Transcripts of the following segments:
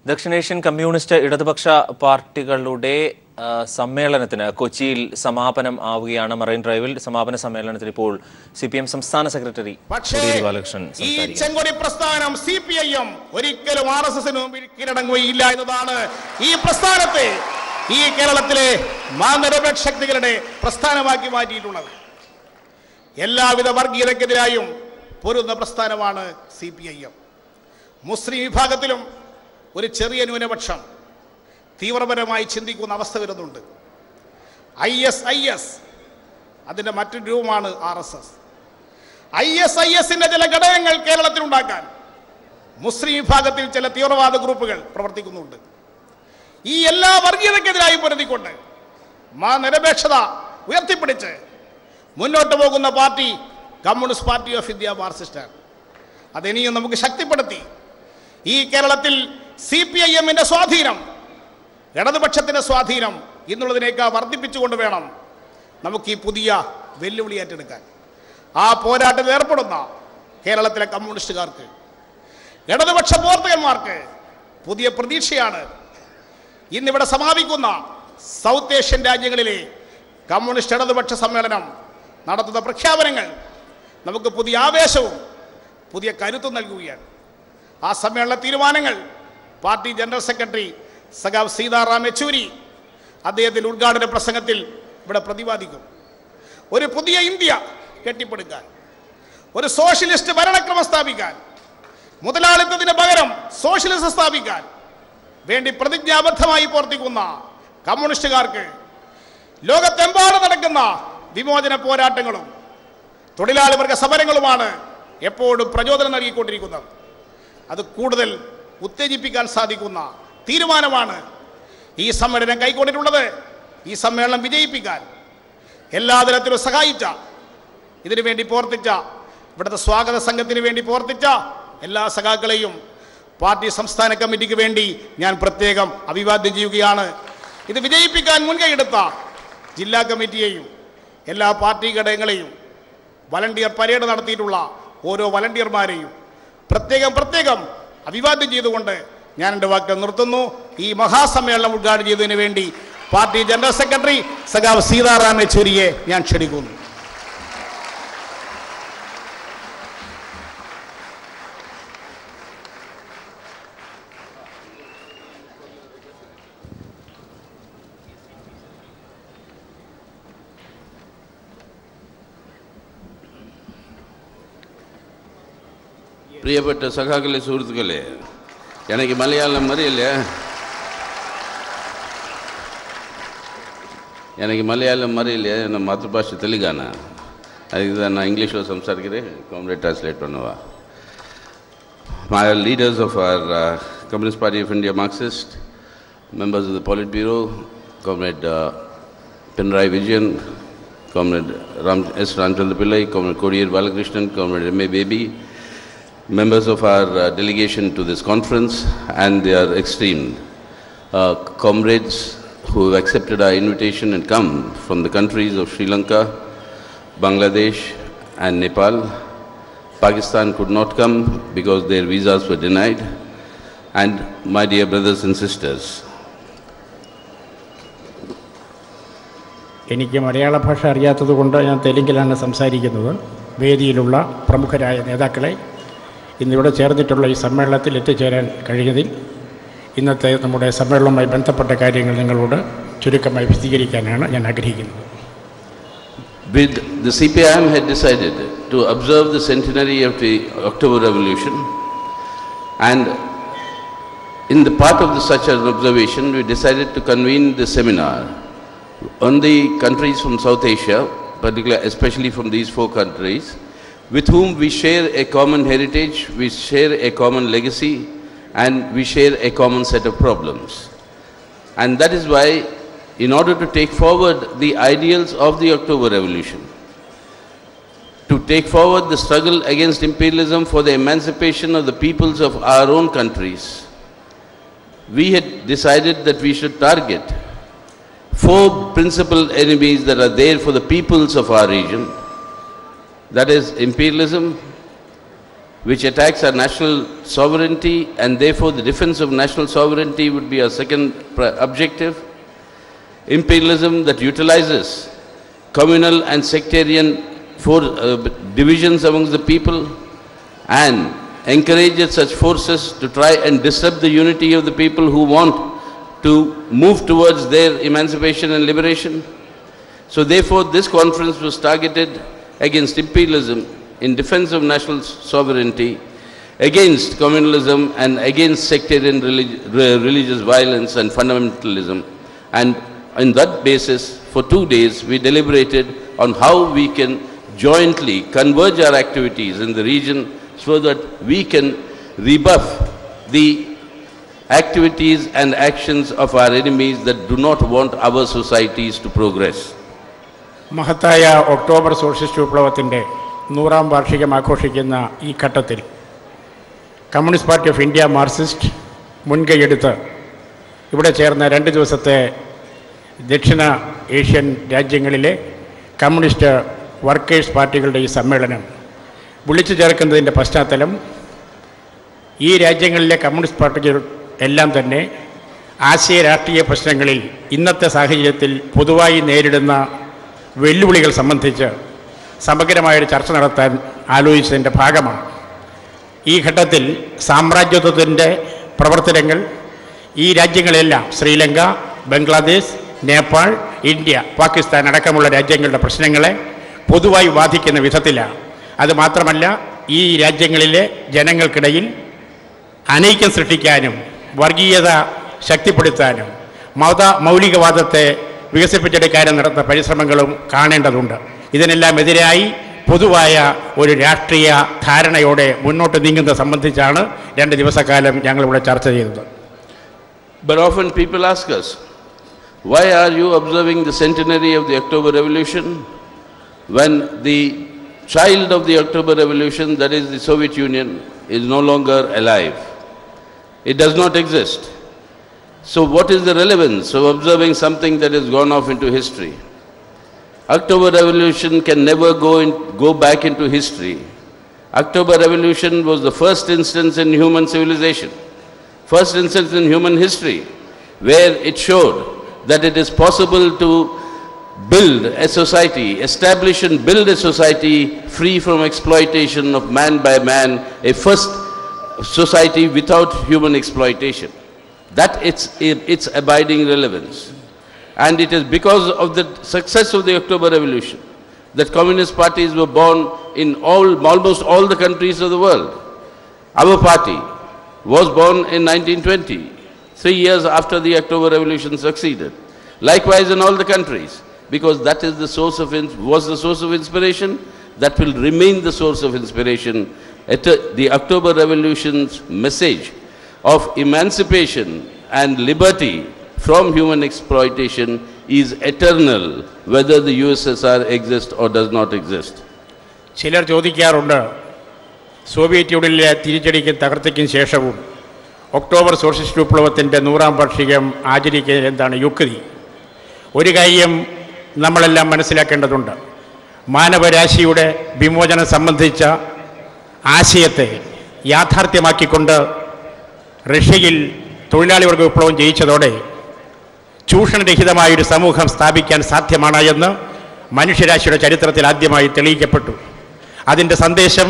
ദക്ഷിണേഷ്യൻ കമ്മ്യൂണിസ്റ്റ് ഇടതുപക്ഷ പാർട്ടികളുടെ സമ്മേളനത്തിന് കൊച്ചിയിൽ സമാപനം ആവുകയാണ്. മറൈൻ ഡ്രൈവിൽ സമാപന സമ്മേളനത്തിൽ ഇപ്പോൾ സിപിഎം സംസ്ഥാന സെക്രട്ടറി കോടിയേരി ബാലകൃഷ്ണൻ സംസാരിക്കും. ഈ ചെങ്കൊടി പ്രസ്ഥാനം സിപിഐഎം ഒരിക്കലും ആർഎസ്എസിന് മുമ്പിൽ കീഴടങ്ങുകയില്ല എന്നതാണ് ഈ പ്രസ്ഥാനത്തെ ഈ കേരളത്തിലെ മതനിരപേക്ഷ ശക്തികളുടെ പ്രസ്ഥാനമാക്കി മാറ്റിയിട്ടുള്ളത്. എല്ലാവിധ വർഗീയതയ്ക്കെതിരായും പൊരുന്ന പ്രസ്ഥാനമാണ് സിപിഐഎം. മുസ്ലിം വിഭാഗത്തിലും ഒരു ചെറിയ ന്യൂനപക്ഷം തീവ്രപരമായി ചിന്തിക്കുന്ന അവസ്ഥ വരുന്നുണ്ട്. IS അതിൻ്റെ മറ്റൊരു രൂപമാണ് RSS. ISISന്റെ ചില ഘടകങ്ങൾ കേരളത്തിൽ ഉണ്ടാക്കാൻ മുസ്ലിം വിഭാഗത്തിൽ ചില തീവ്രവാദ ഗ്രൂപ്പുകൾ പ്രവർത്തിക്കുന്നുണ്ട്. ഈ എല്ലാ വർഗീയതയ്ക്കെതിരായി പൊരുതിക്കൊണ്ട് മതനിരപേക്ഷത ഉയർത്തിപ്പിടിച്ച് മുന്നോട്ട് പോകുന്ന party communist party of India മാർക്സിസ്റ്റാണ്. അതിനിയും നമുക്ക് ശക്തിപ്പെടുത്തി ഈ കേരളത്തിൽ CPIMന്റെ സ്വാധീനം, ഇടതുപക്ഷത്തിൻ്റെ സ്വാധീനം ഇന്നുള്ളതിനേക്കാൾ വർദ്ധിപ്പിച്ചുകൊണ്ട് വേണം നമുക്ക് ഈ പുതിയ വെല്ലുവിളി ഏറ്റെടുക്കാൻ. ആ പോരാട്ടത്തിൽ ഏർപ്പെടുന്ന കേരളത്തിലെ കമ്മ്യൂണിസ്റ്റുകാർക്ക്, ഇടതുപക്ഷ പ്രവർത്തകന്മാർക്ക് പുതിയ പ്രതീക്ഷയാണ്. ഇന്നിവിടെ സമാപിക്കുന്ന സൗത്ത് ഏഷ്യൻ രാജ്യങ്ങളിലെ കമ്മ്യൂണിസ്റ്റ് ഇടതുപക്ഷ സമ്മേളനം നടത്തുന്ന പ്രഖ്യാപനങ്ങൾ നമുക്ക് പുതിയ ആവേശവും പുതിയ കരുത്തും നൽകുകയാണ്. ആ സമ്മേളന തീരുമാനങ്ങൾ പാർട്ടി ജനറൽ സെക്രട്ടറി സഖാവ് സീതാറാം യെച്ചൂരി അദ്ദേഹത്തിൻ്റെ ഉദ്ഘാടന പ്രസംഗത്തിൽ ഇവിടെ പ്രതിപാദിക്കും. ഒരു പുതിയ ഇന്ത്യ കെട്ടിപ്പടുക്കാൻ, ഒരു സോഷ്യലിസ്റ്റ് ഭരണക്രമം സ്ഥാപിക്കാൻ, മുതലാളിത്തത്തിന് പകരം സോഷ്യലിസം സ്ഥാപിക്കാൻ വേണ്ടി പ്രതിജ്ഞാബദ്ധമായി പ്രവർത്തിക്കുന്ന കമ്മ്യൂണിസ്റ്റുകാർക്ക് ലോകത്തെമ്പാടും നടക്കുന്ന വിമോചന പോരാട്ടങ്ങളും തൊഴിലാളി വർഗ സമരങ്ങളുമാണ് എപ്പോഴും പ്രചോദനം നൽകിക്കൊണ്ടിരിക്കുന്നത്. അത് കൂടുതൽ ഉത്തേജിപ്പിക്കാൻ സാധിക്കുന്ന തീരുമാനമാണ് ഈ സമ്മേളനം കൈക്കൊണ്ടിട്ടുള്ളത്. ഈ സമ്മേളനം വിജയിപ്പിക്കാൻ എല്ലാ തരത്തിലും സഹായിച്ച, ഇതിനു വേണ്ടി പ്രവർത്തിച്ച, ഇവിടുത്തെ സ്വാഗത സംഘത്തിന് വേണ്ടി പ്രവർത്തിച്ച എല്ലാ സഖാക്കളെയും പാർട്ടി സംസ്ഥാന കമ്മിറ്റിക്ക് വേണ്ടി ഞാൻ പ്രത്യേകം അഭിവാദ്യം ചെയ്യുകയാണ്. ഇത് വിജയിപ്പിക്കാൻ മുൻകൈയെടുത്ത ജില്ലാ കമ്മിറ്റിയെയും എല്ലാ പാർട്ടി ഘടകങ്ങളെയും, വളണ്ടിയർ പരേഡ് നടത്തിയിട്ടുള്ള ഓരോ വളണ്ടിയർമാരെയും പ്രത്യേകം അഭിവാദ്യം ചെയ്തുകൊണ്ട് ഞാൻ എൻ്റെ വാക്കുകൾ നിർത്തുന്നു. ഈ മഹാസമ്മേളനം ഉദ്ഘാടനം ചെയ്തതിനു വേണ്ടി പാർട്ടി ജനറൽ സെക്രട്ടറി സഖാവ് സീതാറാം യെച്ചൂരിയെ ഞാൻ ക്ഷണിക്കുന്നു. പ്രിയപ്പെട്ട സഖാക്കളെ, സുഹൃത്തുക്കളെ, എനിക്ക് മലയാളം അറിയില്ല. എൻ്റെ മാതൃഭാഷ തെലുങ്കാണ്. அதுக்கு நான் இங்கிலீஷில் സംസാരിக்கிறேன். காம்ரேட் ட்ரான்ஸ்லேட் பண்ணுவா. My leaders of our Communist Party of India Marxist, members of the Politburo, Comrade Pinarayi Vijayan, Comrade S. Ramchandra Pillai, Comrade Kodiyeri Balakrishnan, Comrade M.A. Baby, members of our delegation to this conference, and their esteemed comrades who have accepted our invitation and come from the countries of Sri Lanka, Bangladesh and Nepal. Pakistan could not come because their visas were denied. And my dear brothers and sisters, എനിക്ക് മലയാള ഭാഷ അറിയാത്തതുകൊണ്ട് ഞാൻ തെലുങ്കിലാണ് സംസാരിക്കുന്നത്. വേദിയിലുള്ള പ്രമുഖരായ നേതാക്കളെ, ഇന്നിവിടെ ചേർന്നിട്ടുള്ള ഈ സമ്മേളനത്തിൽ എത്തിച്ചേരാൻ കഴിഞ്ഞതിൽ ഇന്നത്തെ നമ്മുടെ സമ്മേളനവുമായി ബന്ധപ്പെട്ട കാര്യങ്ങൾ നിങ്ങളോട് ചുരുക്കമായി വിശദീകരിക്കാനാണ് ഞാൻ ആഗ്രഹിക്കുന്നത്. The CPIM had decided to observe the centenary of the October Revolution, and in the part of such an observation, we decided to convene the seminar on the countries from South Asia, particularly especially from these 4 countries, with whom we share a common heritage, we share a common legacy, and we share a common set of problems. And that is why, in order to take forward the ideals of the October Revolution, to take forward the struggle against imperialism for the emancipation of the peoples of our own countries, we had decided that we should target 4 principal enemies that are there for the peoples of our region. That is imperialism, which attacks our national sovereignty, and therefore the defense of national sovereignty would be our second objective. Imperialism that utilizes communal and sectarian divisions amongst the people and encourages such forces to try and disrupt the unity of the people who want to move towards their emancipation and liberation. So therefore this conference was targeted against imperialism, in defense of national sovereignty, against communalism and against sectarian religious violence and fundamentalism. And on that basis, for 2 days, we deliberated on how we can jointly converge our activities in the region so that we can rebuff the activities and actions of our enemies that do not want our societies to progress. മഹത്തായ October socialist വിപ്ലവത്തിൻ്റെ 100ാം വാർഷികം ആഘോഷിക്കുന്ന ഈ ഘട്ടത്തിൽ communist party of India Marxist മുൻകൈയെടുത്ത് ഇവിടെ ചേർന്ന 2 ദിവസത്തെ ദക്ഷിണ ഏഷ്യൻ രാജ്യങ്ങളിലെ കമ്മ്യൂണിസ്റ്റ് വർക്കേഴ്സ് പാർട്ടികളുടെ ഈ സമ്മേളനം വിളിച്ചു ചേർക്കുന്നതിൻ്റെ പശ്ചാത്തലം ഈ രാജ്യങ്ങളിലെ കമ്മ്യൂണിസ്റ്റ് പാർട്ടികൾ എല്ലാം തന്നെ ആശയ രാഷ്ട്രീയ പ്രശ്നങ്ങളിൽ ഇന്നത്തെ സാഹചര്യത്തിൽ പൊതുവായി നേരിടുന്ന വെല്ലുവിളികൾ സംബന്ധിച്ച് സമഗ്രമായൊരു ചർച്ച നടത്താൻ ആലോചിച്ചതിൻ്റെ ഭാഗമാണ്. ഈ ഘട്ടത്തിൽ സാമ്രാജ്യത്വത്തിൻ്റെ പ്രവർത്തനങ്ങൾ ഈ രാജ്യങ്ങളെല്ലാം ശ്രീലങ്ക, ബംഗ്ലാദേശ്, നേപ്പാൾ, ഇന്ത്യ, പാകിസ്ഥാൻ അടക്കമുള്ള രാജ്യങ്ങളുടെ പ്രശ്നങ്ങളെ പൊതുവായി ബാധിക്കുന്ന വിധത്തിലാണ്. അതുമാത്രമല്ല, ഈ രാജ്യങ്ങളിലെ ജനങ്ങൾക്കിടയിൽ അനൈക്യം സൃഷ്ടിക്കാനും വർഗീയത ശക്തിപ്പെടുത്താനും മൗലികവാദത്തെ വികസിപ്പിച്ചെടുക്കാനും നടത്തുന്ന പരിശ്രമങ്ങളും കാണേണ്ടതുണ്ട്. ഇതിനെല്ലാം എതിരായി പൊതുവായ ഒരു രാഷ്ട്രീയ ധാരണയോടെ മുന്നോട്ട് നീങ്ങുന്നത് സംബന്ധിച്ചാണ് 2 ദിവസക്കാലം ഞങ്ങളിവിടെ ചർച്ച ചെയ്തത്. But often people ask us, why are you observing the centenary of the October Revolution when the child of the October Revolution, that is the Soviet Union, is no longer alive? It does not exist. So what is the relevance of observing something that has gone off into history? October Revolution can never go back into history. October Revolution was the first instance in human civilization, first instance in human history, where it showed that it is possible to build a society, establish and build a society free from exploitation of man by man, a first society without human exploitation. That its abiding relevance. And it is because of the success of the October Revolution that communist parties were born in almost all the countries of the world. Our party was born in 1920, 3 years after the October Revolution succeeded. Likewise in all the countries, because that is the source was the source of inspiration, that will remain the source of inspiration. The October Revolution's message of emancipation and liberty from human exploitation is eternal, whether the USSR exists or does not exist. ചിലർ ചോദിക്കാറുണ്ട്, Soviet യൂണിയനിലെ തിരിച്ചടിക്കും തകർച്ചയ്ക്കും ശേഷവും October socialist വിപ്ലവത്തിൻ്റെ 100ാം വാർഷികം ആചരിക്കുന്നതിൽ എന്താണ് യുക്തി? ഒരു കാര്യം നമ്മളെല്ലാം മനസ്സിലാക്കേണ്ടതുണ്ട്. മാനവരാശിയുടെ വിമോചനം സംബന്ധിച്ച ആശയത്തെ യാഥാർത്ഥ്യമാക്കിക്കൊണ്ട് റഷ്യയിൽ തൊഴിലാളി വർഗ വിപ്ലവം ജയിച്ചതോടെ ചൂഷണരഹിതമായൊരു സമൂഹം സ്ഥാപിക്കാൻ സാധ്യമാണ് എന്ന് മനുഷ്യരാശിയുടെ ചരിത്രത്തിൽ ആദ്യമായി തെളിയിക്കപ്പെട്ടു. അതിൻ്റെ സന്ദേശം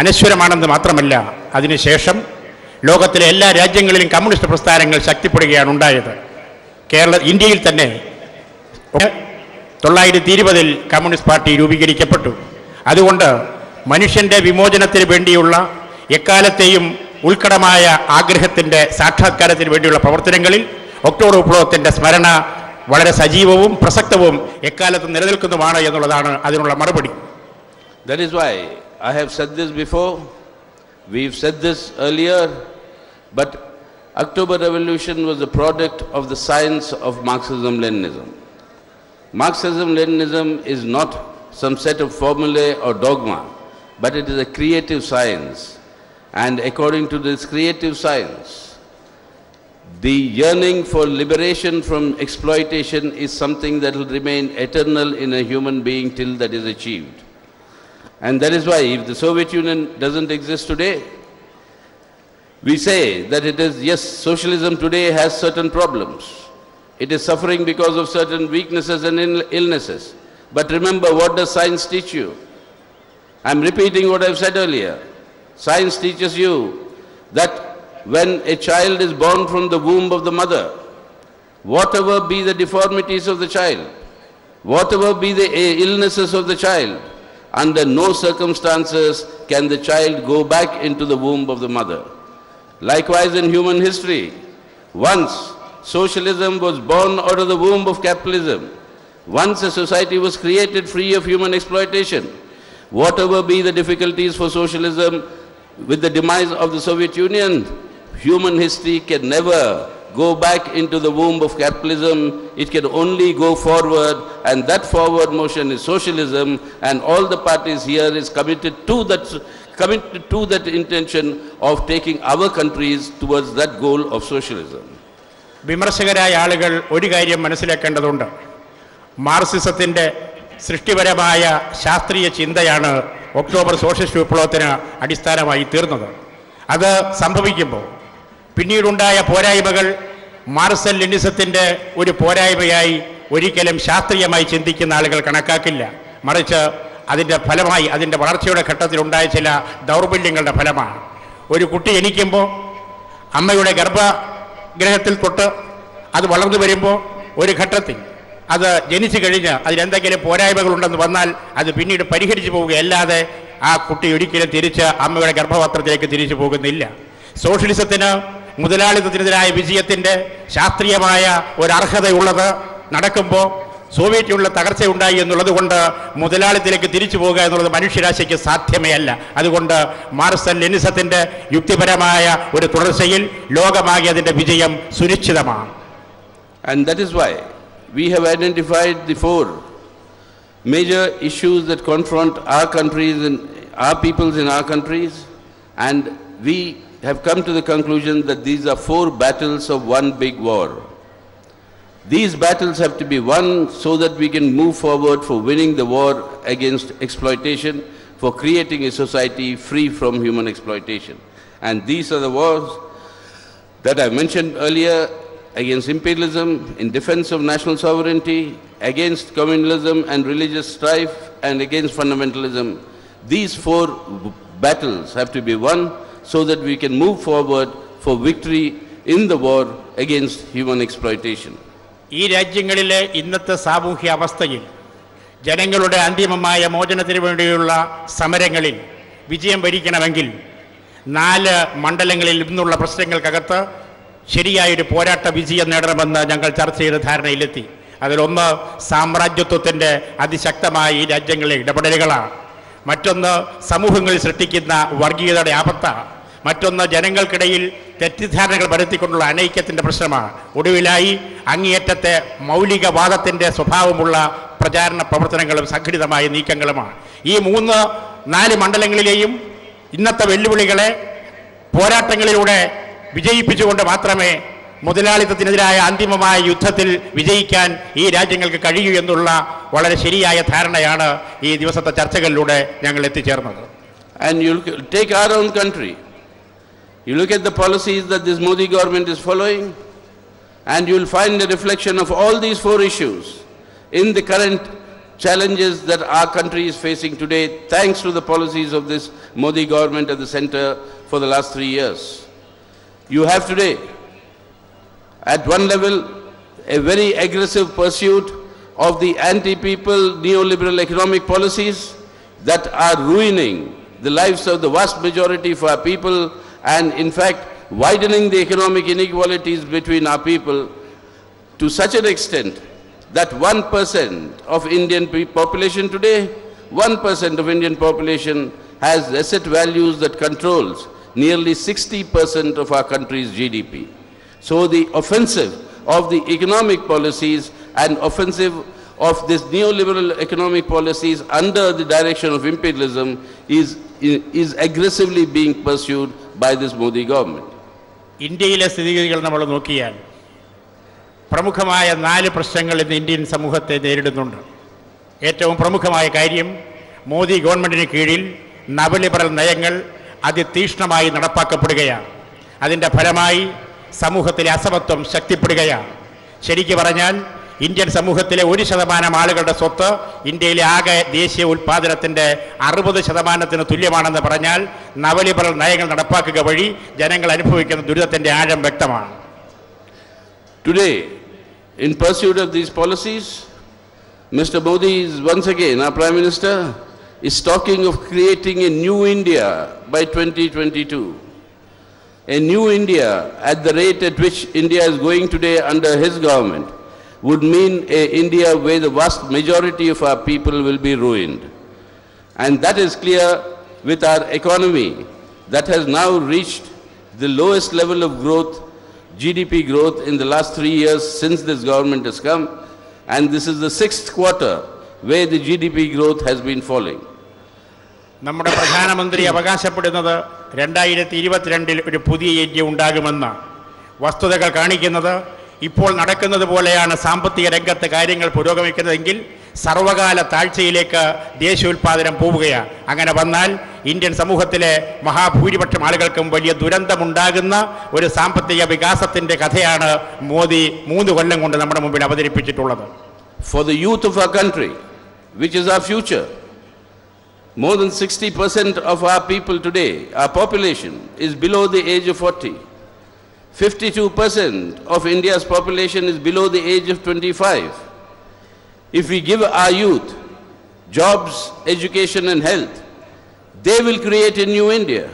അനശ്വരമാണെന്ന് മാത്രമല്ല, അതിനുശേഷം ലോകത്തിലെ എല്ലാ രാജ്യങ്ങളിലും കമ്മ്യൂണിസ്റ്റ് പ്രസ്ഥാനങ്ങൾ ശക്തിപ്പെടുകയാണ് ഉണ്ടായത്. ഇന്ത്യയിൽ തന്നെ 1920-ൽ കമ്മ്യൂണിസ്റ്റ് പാർട്ടി രൂപീകരിക്കപ്പെട്ടു. അതുകൊണ്ട് മനുഷ്യൻ്റെ വിമോചനത്തിന് വേണ്ടിയുള്ള എക്കാലത്തെയും ഉത്കടമായ ആഗ്രഹത്തിൻ്റെ സാക്ഷാത്കാരത്തിന് വേണ്ടിയുള്ള പ്രവർത്തനങ്ങളിൽ ഒക്ടോബർ വിപ്ലവത്തിൻ്റെ സ്മരണ വളരെ സജീവവും പ്രസക്തവും എക്കാലത്തും നിലനിൽക്കുന്നതുമാണ് എന്നുള്ളതാണ് അതിനുള്ള മറുപടി. That is why I have said this before, we've said this earlier, but October Revolution was a product of the science of Marxism-Leninism. Marxism-Leninism is not some set of formulae or dogma, but it is a creative science. And according to this creative science, the yearning for liberation from exploitation is something that will remain eternal in a human being till that is achieved. And that is why if the Soviet Union doesn't exist today, we say that it is, yes, socialism today has certain problems. It is suffering because of certain weaknesses and illnesses. But remember, what does science teach you? I'm repeating what I've said earlier. Science teaches you that when a child is born from the womb of the mother, whatever be the deformities of the child, whatever be the illnesses of the child, under no circumstances can the child go back into the womb of the mother. Likewise in human history, once socialism was born out of the womb of capitalism, once a society was created free of human exploitation, whatever be the difficulties for socialism with the demise of the Soviet Union, human history can never go back into the womb of capitalism. It can only go forward, and that forward motion is socialism, and all the parties here is committed to that intention of taking our countries towards that goal of socialism. വിമർശകരായ ആളുകൾ ഒരു കാര്യം മനസ്സിലാക്കേണ്ടതുണ്ട്. മാർക്സിസത്തിൻ്റെ സൃഷ്ടിപരമായ ശാസ്ത്രീയ ചിന്തയാണ് October socialist വിപ്ലവത്തിന് അടിസ്ഥാനമായി തീർന്നത്. അത് സംഭവിക്കുമ്പോൾ പിന്നീടുണ്ടായ പോരായ്മകൾ മാർക്സ് ലെനിനിസത്തിൻ്റെ ഒരു പോരായ്മയായി ഒരിക്കലും ശാസ്ത്രീയമായി ചിന്തിക്കുന്ന ആളുകൾ കണക്കാക്കില്ല. മറിച്ച് അതിൻ്റെ ഫലമായി, അതിൻ്റെ വളർച്ചയുടെ ഘട്ടത്തിലുണ്ടായ ചില ദൗർബല്യങ്ങളുടെ ഫലമാണ്. ഒരു കുട്ടി ജനിക്കുമ്പോൾ അമ്മയുടെ ഗർഭഗ്രഹത്തിൽ തൊട്ട് അത് വളർന്നു വരുമ്പോൾ ഒരു ഘട്ടത്തിൽ അത് ജനിച്ചു കഴിഞ്ഞ് അതിലെന്തെങ്കിലും പോരായ്മകളുണ്ടെന്ന് വന്നാൽ അത് പിന്നീട് പരിഹരിച്ചു പോവുകയല്ലാതെ ആ കുട്ടി ഒരിക്കലും തിരിച്ച് അമ്മയുടെ ഗർഭപാത്രത്തിലേക്ക് തിരിച്ചു പോകുന്നില്ല. സോഷ്യലിസത്തിന് മുതലാളിത്തത്തിനെതിരായ വിജയത്തിൻ്റെ ശാസ്ത്രീയമായ ഒരർഹതയുള്ളത് നടക്കുമ്പോൾ സോവിയറ്റ് യൂണിയനിലെ തകർച്ചയുണ്ടായി എന്നുള്ളത് കൊണ്ട് മുതലാളിത്തത്തിലേക്ക് തിരിച്ചു പോകുക എന്നുള്ളത് മനുഷ്യരാശിക്ക് സാധ്യമേ അല്ല. അതുകൊണ്ട് മാർക്സ് ലെനിനിസത്തിൻ്റെ യുക്തിപരമായ ഒരു തുടർച്ചയിൽ ലോകമാകെ അതിൻ്റെ വിജയം സുനിശ്ചിതമാണ്. And that is why we have identified the 4 major issues that confront our countries and our peoples in our countries, and we have come to the conclusion that these are 4 battles of one big war. These battles have to be won so that we can move forward for winning the war against exploitation, for creating a society free from human exploitation. And these are the wars that I mentioned earlier: against imperialism, in defense of national sovereignty, against communalism and religious strife, and against fundamentalism. These 4 battles have to be won so that we can move forward for victory in the war against human exploitation. ഈ രാജ്യങ്ങളിലെ ഇന്നത്തെ സാമൂഹ്യ അവസ്ഥയിൽ ജനങ്ങളുടെ അന്തിമമായ മോചനത്തിന് വേണ്ടിയുള്ള സമരങ്ങളിൽ വിജയം വരിക്കണമെങ്കിൽ 4 മണ്ഡലങ്ങളിൽ നിന്നുള്ള പ്രശ്നങ്ങൾക്കകത്ത് ശരിയായൊരു പോരാട്ട വിജയം നേടണമെന്ന് ഞങ്ങൾ ചർച്ച ചെയ്ത ധാരണയിലെത്തി. അതിലൊന്ന് സാമ്രാജ്യത്വത്തിൻ്റെ അതിശക്തമായ ഈ രാജ്യങ്ങളിലെ ഇടപെടലുകളാണ്. മറ്റൊന്ന് സമൂഹങ്ങളിൽ സൃഷ്ടിക്കുന്ന വർഗീയതയുടെ ആപത്താണ്. മറ്റൊന്ന് ജനങ്ങൾക്കിടയിൽ തെറ്റിദ്ധാരണകൾ വരുത്തിക്കൊണ്ടുള്ള അനൈക്യത്തിൻ്റെ പ്രശ്നമാണ്. ഒടുവിലായി അങ്ങേയറ്റത്തെ മൗലികവാദത്തിൻ്റെ സ്വഭാവമുള്ള പ്രചാരണ പ്രവർത്തനങ്ങളും സംഘടിതമായ നീക്കങ്ങളുമാണ്. ഈ 3-4 മണ്ഡലങ്ങളിലെയും ഇന്നത്തെ വെല്ലുവിളികളെ പോരാട്ടങ്ങളിലൂടെ വിജയിപ്പിച്ചുകൊണ്ട് മാത്രമേ മുതലാളിത്തത്തിനെതിരായ അന്തിമമായ യുദ്ധത്തിൽ വിജയിക്കാൻ ഈ രാജ്യങ്ങൾക്ക് കഴിയൂ എന്നുള്ള വളരെ ശരിയായ ധാരണയാണ് ഈ ദിവസത്തെ ചർച്ചകളിലൂടെ ഞങ്ങൾ എത്തിച്ചേർന്നത്. And you take our own country. You look at the policies that this Modi government is following, and you will find a reflection of all these 4 issues in the current challenges that our country is facing today, thanks to the policies of this Modi government at the center for the last 3 years. You have today, at one level, a very aggressive pursuit of the anti-people neoliberal economic policies that are ruining the lives of the vast majority of our people, and in fact widening the economic inequalities between our people to such an extent that 1% of Indian population today, 1% of Indian population has asset values that controls nearly 60% of our country's GDP. So the offensive of the economic policies and offensive of this neoliberal economic policies under the direction of imperialism is aggressively being pursued by this Modi government. ഇന്ത്യയിലെ സ്ഥിതിഗതികൾ നമ്മൾ നോക്കിയാൽ പ്രമുഖമായ 4 പ്രശ്നങ്ങൾ ഇന്ന് Indian സമൂഹത്തെ നേരിടുന്നുണ്ട്. ഏറ്റവും പ്രമുഖമായ കാര്യം മോദി ഗവൺമെൻറ്റിന് കീഴിൽ നവലിബറൽ നയങ്ങൾ അതിതീക്ഷ്ണമായി നടപ്പാക്കപ്പെടുകയാണ്. അതിൻ്റെ ഫലമായി സമൂഹത്തിലെ അസമത്വം ശക്തിപ്പെടുകയാണ്. ശരിക്കു പറഞ്ഞാൽ ഇന്ത്യൻ സമൂഹത്തിലെ 1% ആളുകളുടെ സ്വത്ത് ഇന്ത്യയിലെ ആകെ ദേശീയ ഉൽപ്പാദനത്തിൻ്റെ 60% തുല്യമാണെന്ന് പറഞ്ഞാൽ നവലിബറൽ നയങ്ങൾ നടപ്പാക്കുക വഴി ജനങ്ങൾ അനുഭവിക്കുന്ന ദുരിതത്തിൻ്റെ ആഴം വ്യക്തമാണ്. Today, in pursuit of these policies, Mr. Modi is once again, our Prime Minister, is talking of creating a new India by 2022. A new India at the rate at which India is going today under his government would mean an India where the vast majority of our people will be ruined. And that is clear with our economy that has now reached the lowest level of growth, GDP growth, in the last 3 years since this government has come. And this is the 6th quarter where the GDP growth has been falling. നമ്മുടെ പ്രധാനമന്ത്രി അവകാശപ്പെടുന്നത് 2022 ഒരു പുതിയ India ഉണ്ടാകുമെന്ന്. വസ്തുതകൾ കാണിക്കുന്നത് ഇപ്പോൾ നടക്കുന്നത് പോലെയാണ് സാമ്പത്തിക രംഗത്ത് കാര്യങ്ങൾ പുരോഗമിക്കുന്നതെങ്കിൽ സർവകാല താഴ്ചയിലേക്ക് ദേശീയോൽപാദനം പോവുകയാണ്. അങ്ങനെ വന്നാൽ ഇന്ത്യൻ സമൂഹത്തിലെ മഹാഭൂരിപക്ഷം ആളുകൾക്കും വലിയ ദുരന്തമുണ്ടാകുന്ന ഒരു സാമ്പത്തിക വികാസത്തിൻ്റെ കഥയാണ് മോദി 3 കൊല്ലം കൊണ്ട് നമ്മുടെ മുമ്പിൽ അവതരിപ്പിച്ചിട്ടുള്ളത്. For the youth of our country, which is our future, more than 60% of our people today, our population, is below the age of 40. 52% of India's population is below the age of 25. If we give our youth jobs, education and health, they will create a new India.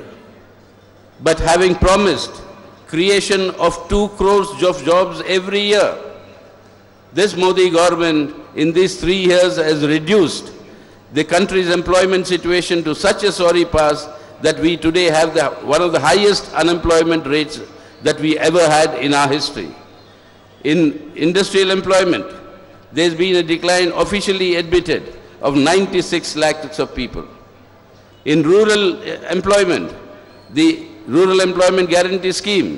But having promised creation of 2 crores of jobs every year, this Modi government in these 3 years has reduced the country's employment situation to such a sorry pass that we today have one of the highest unemployment rates that we ever had in our history. In industrial employment, there's been a decline officially admitted of 96 lakhs of people. In rural employment, the Rural Employment Guarantee Scheme,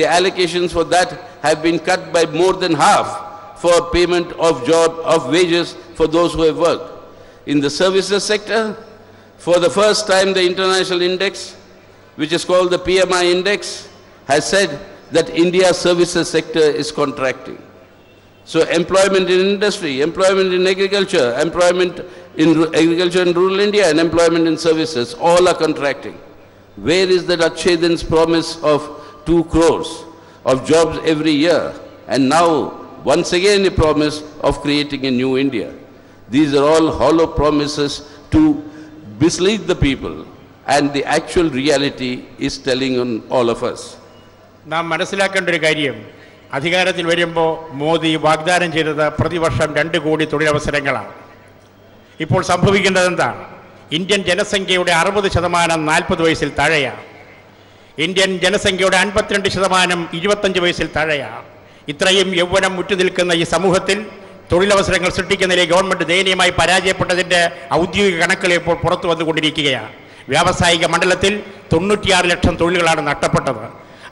the allocations for that have been cut by more than half for payment of wages for those who have worked. In the services sector, for the first time the international index, which is called the PMI index, has said that India's services sector is contracting. So employment in industry, employment in agriculture, employment in agriculture in rural India, and employment in services, all are contracting. Where is the Achedin's promise of 2 crores of jobs every year? And now, once again, a promise of creating a new India. These are all hollow promises to mislead the people, and the actual reality is telling on all of us. നാം മനസ്സിലാക്കേണ്ട ഒരു കാര്യം, അധികാരത്തിൽ വരുമ്പോൾ മോദി വാഗ്ദാനം ചെയ്തത് പ്രതിവർഷം 2 കോടി തൊഴിലവസരങ്ങളാണ്. ഇപ്പോൾ സംഭവിക്കേണ്ടത് എന്താണ്? ഇന്ത്യൻ ജനസംഖ്യയുടെ 60% 40 വയസ്സിൽ താഴെയാണ്. ഇന്ത്യൻ ജനസംഖ്യയുടെ 52% 25 വയസ്സിൽ താഴെയാണ്. ഇത്രയും യൗവനം മുറ്റുനിൽക്കുന്ന ഈ സമൂഹത്തിൽ തൊഴിലവസരങ്ങൾ സൃഷ്ടിക്കുന്നതിലെ ഗവൺമെൻറ് ദയനീയമായി പരാജയപ്പെട്ടതിൻ്റെ ഔദ്യോഗിക കണക്കുകൾ ഇപ്പോൾ പുറത്തു വന്നുകൊണ്ടിരിക്കുകയാണ്. വ്യാവസായിക മണ്ഡലത്തിൽ 96 ലക്ഷം തൊഴിലുകളാണ് നഷ്ടപ്പെട്ടത്.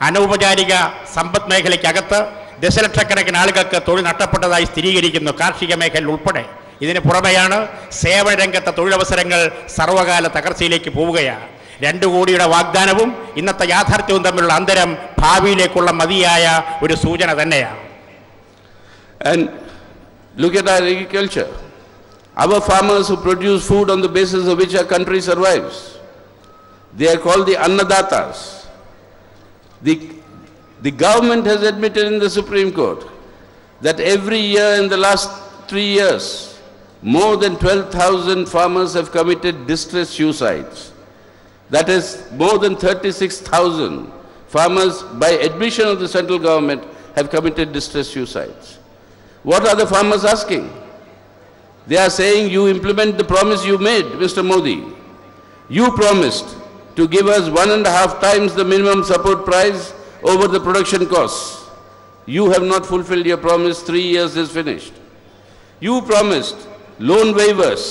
അനൗപചാരിക സമ്പദ് മേഖലയ്ക്കകത്ത് ദശലക്ഷക്കണക്കിന് ആളുകൾക്ക് തൊഴിൽ നഷ്ടപ്പെട്ടതായി സ്ഥിരീകരിക്കുന്നു, കാർഷിക മേഖല ഉൾപ്പെടെ. ഇതിന് പുറമെയാണ് സേവന രംഗത്തെ തൊഴിലവസരങ്ങൾ സർവകാല തകർച്ചയിലേക്ക് പോവുകയാണ്. 2 കോടിയുടെ വാഗ്ദാനവും ഇന്നത്തെ യാഥാർത്ഥ്യവും തമ്മിലുള്ള അന്തരം ഭാവിയിലേക്കുള്ള മതിയായ ഒരു സൂചന തന്നെയാണ്. And look at our agriculture. Our farmers who produce food on the basis of which our country survives, they are called the Annadatas. The government has admitted in the Supreme Court that every year in the last 3 years, more than 12,000 farmers have committed distress suicides. That is, more than 36,000 farmers, by admission of the central government, have committed distress suicides. What are the farmers asking? They are saying, you implement the promise you made, Mr. Modi. You promised to give us 1.5 times the minimum support price over the production costs. You have not fulfilled your promise. 3 years is finished. You promised loan waivers,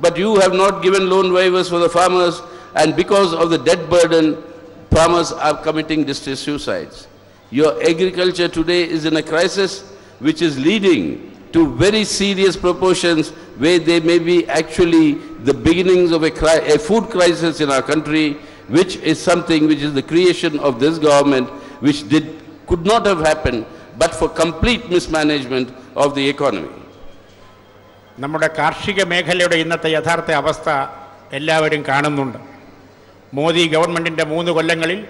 but you have not given loan waivers for the farmers, and because of the debt burden, farmers are committing distress suicides. Your agriculture today is in a crisis which is leading to very serious proportions where there may be actually the beginnings of a food crisis in our country, which is something which is the creation of this government, which could not have happened but for complete mismanagement of the economy. നമ്മുടെ കാർഷിക മേഖലയുടെ ഇന്നത്തെ യഥാർത്ഥ അവസ്ഥ എല്ലാവരും കാണുന്നുണ്ട്. മോദി ഗവൺമെൻറ്റിൻ്റെ 3 കൊല്ലങ്ങളിൽ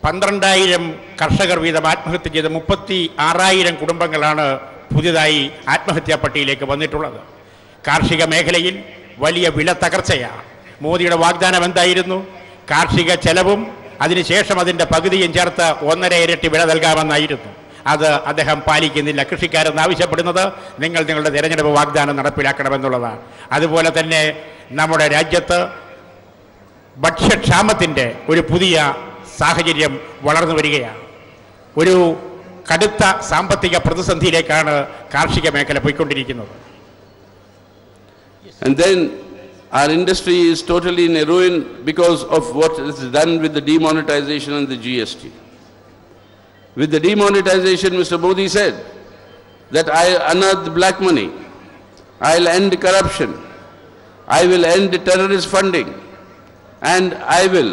12,000 കർഷകർ വീതം ആത്മഹത്യ ചെയ്ത് 36,000 കുടുംബങ്ങളാണ് പുതിയതായി ആത്മഹത്യാ പട്ടികയിലേക്ക് വന്നിട്ടുള്ളത്. കാർഷിക മേഖലയിൽ വലിയ വില തകർച്ചയാണ്. മോദിയുടെ വാഗ്ദാനം എന്തായിരുന്നു? കാർഷിക ചെലവും അതിനുശേഷം അതിൻ്റെ പകുതിയും ചേർത്ത് 1.5 ഇരട്ടി വില നൽകാമെന്നായിരുന്നു. അത് അദ്ദേഹം പാലിക്കുന്നില്ല. കൃഷിക്കാരെന്ന് ആവശ്യപ്പെടുന്നത് നിങ്ങൾ നിങ്ങളുടെ തിരഞ്ഞെടുപ്പ് വാഗ്ദാനം നടപ്പിലാക്കണമെന്നുള്ളതാണ്. അതുപോലെ തന്നെ നമ്മുടെ രാജ്യത്ത് ഭക്ഷ്യക്ഷാമത്തിൻ്റെ ഒരു പുതിയ സാഹചര്യം വളർന്നു വരികയാണ്. ഒരു കടുത്ത സാമ്പത്തിക പ്രതിസന്ധിയിലേക്കാണ് കാർഷിക മേഖല പോയിക്കൊണ്ടിരിക്കുന്നത്. And then our industry is totally in a ruin because of what is done with the demonetization and the GST. With the demonetization, Mr. Modi said that I'll unearth the black money, I'll end corruption, I will end terrorist funding, and I will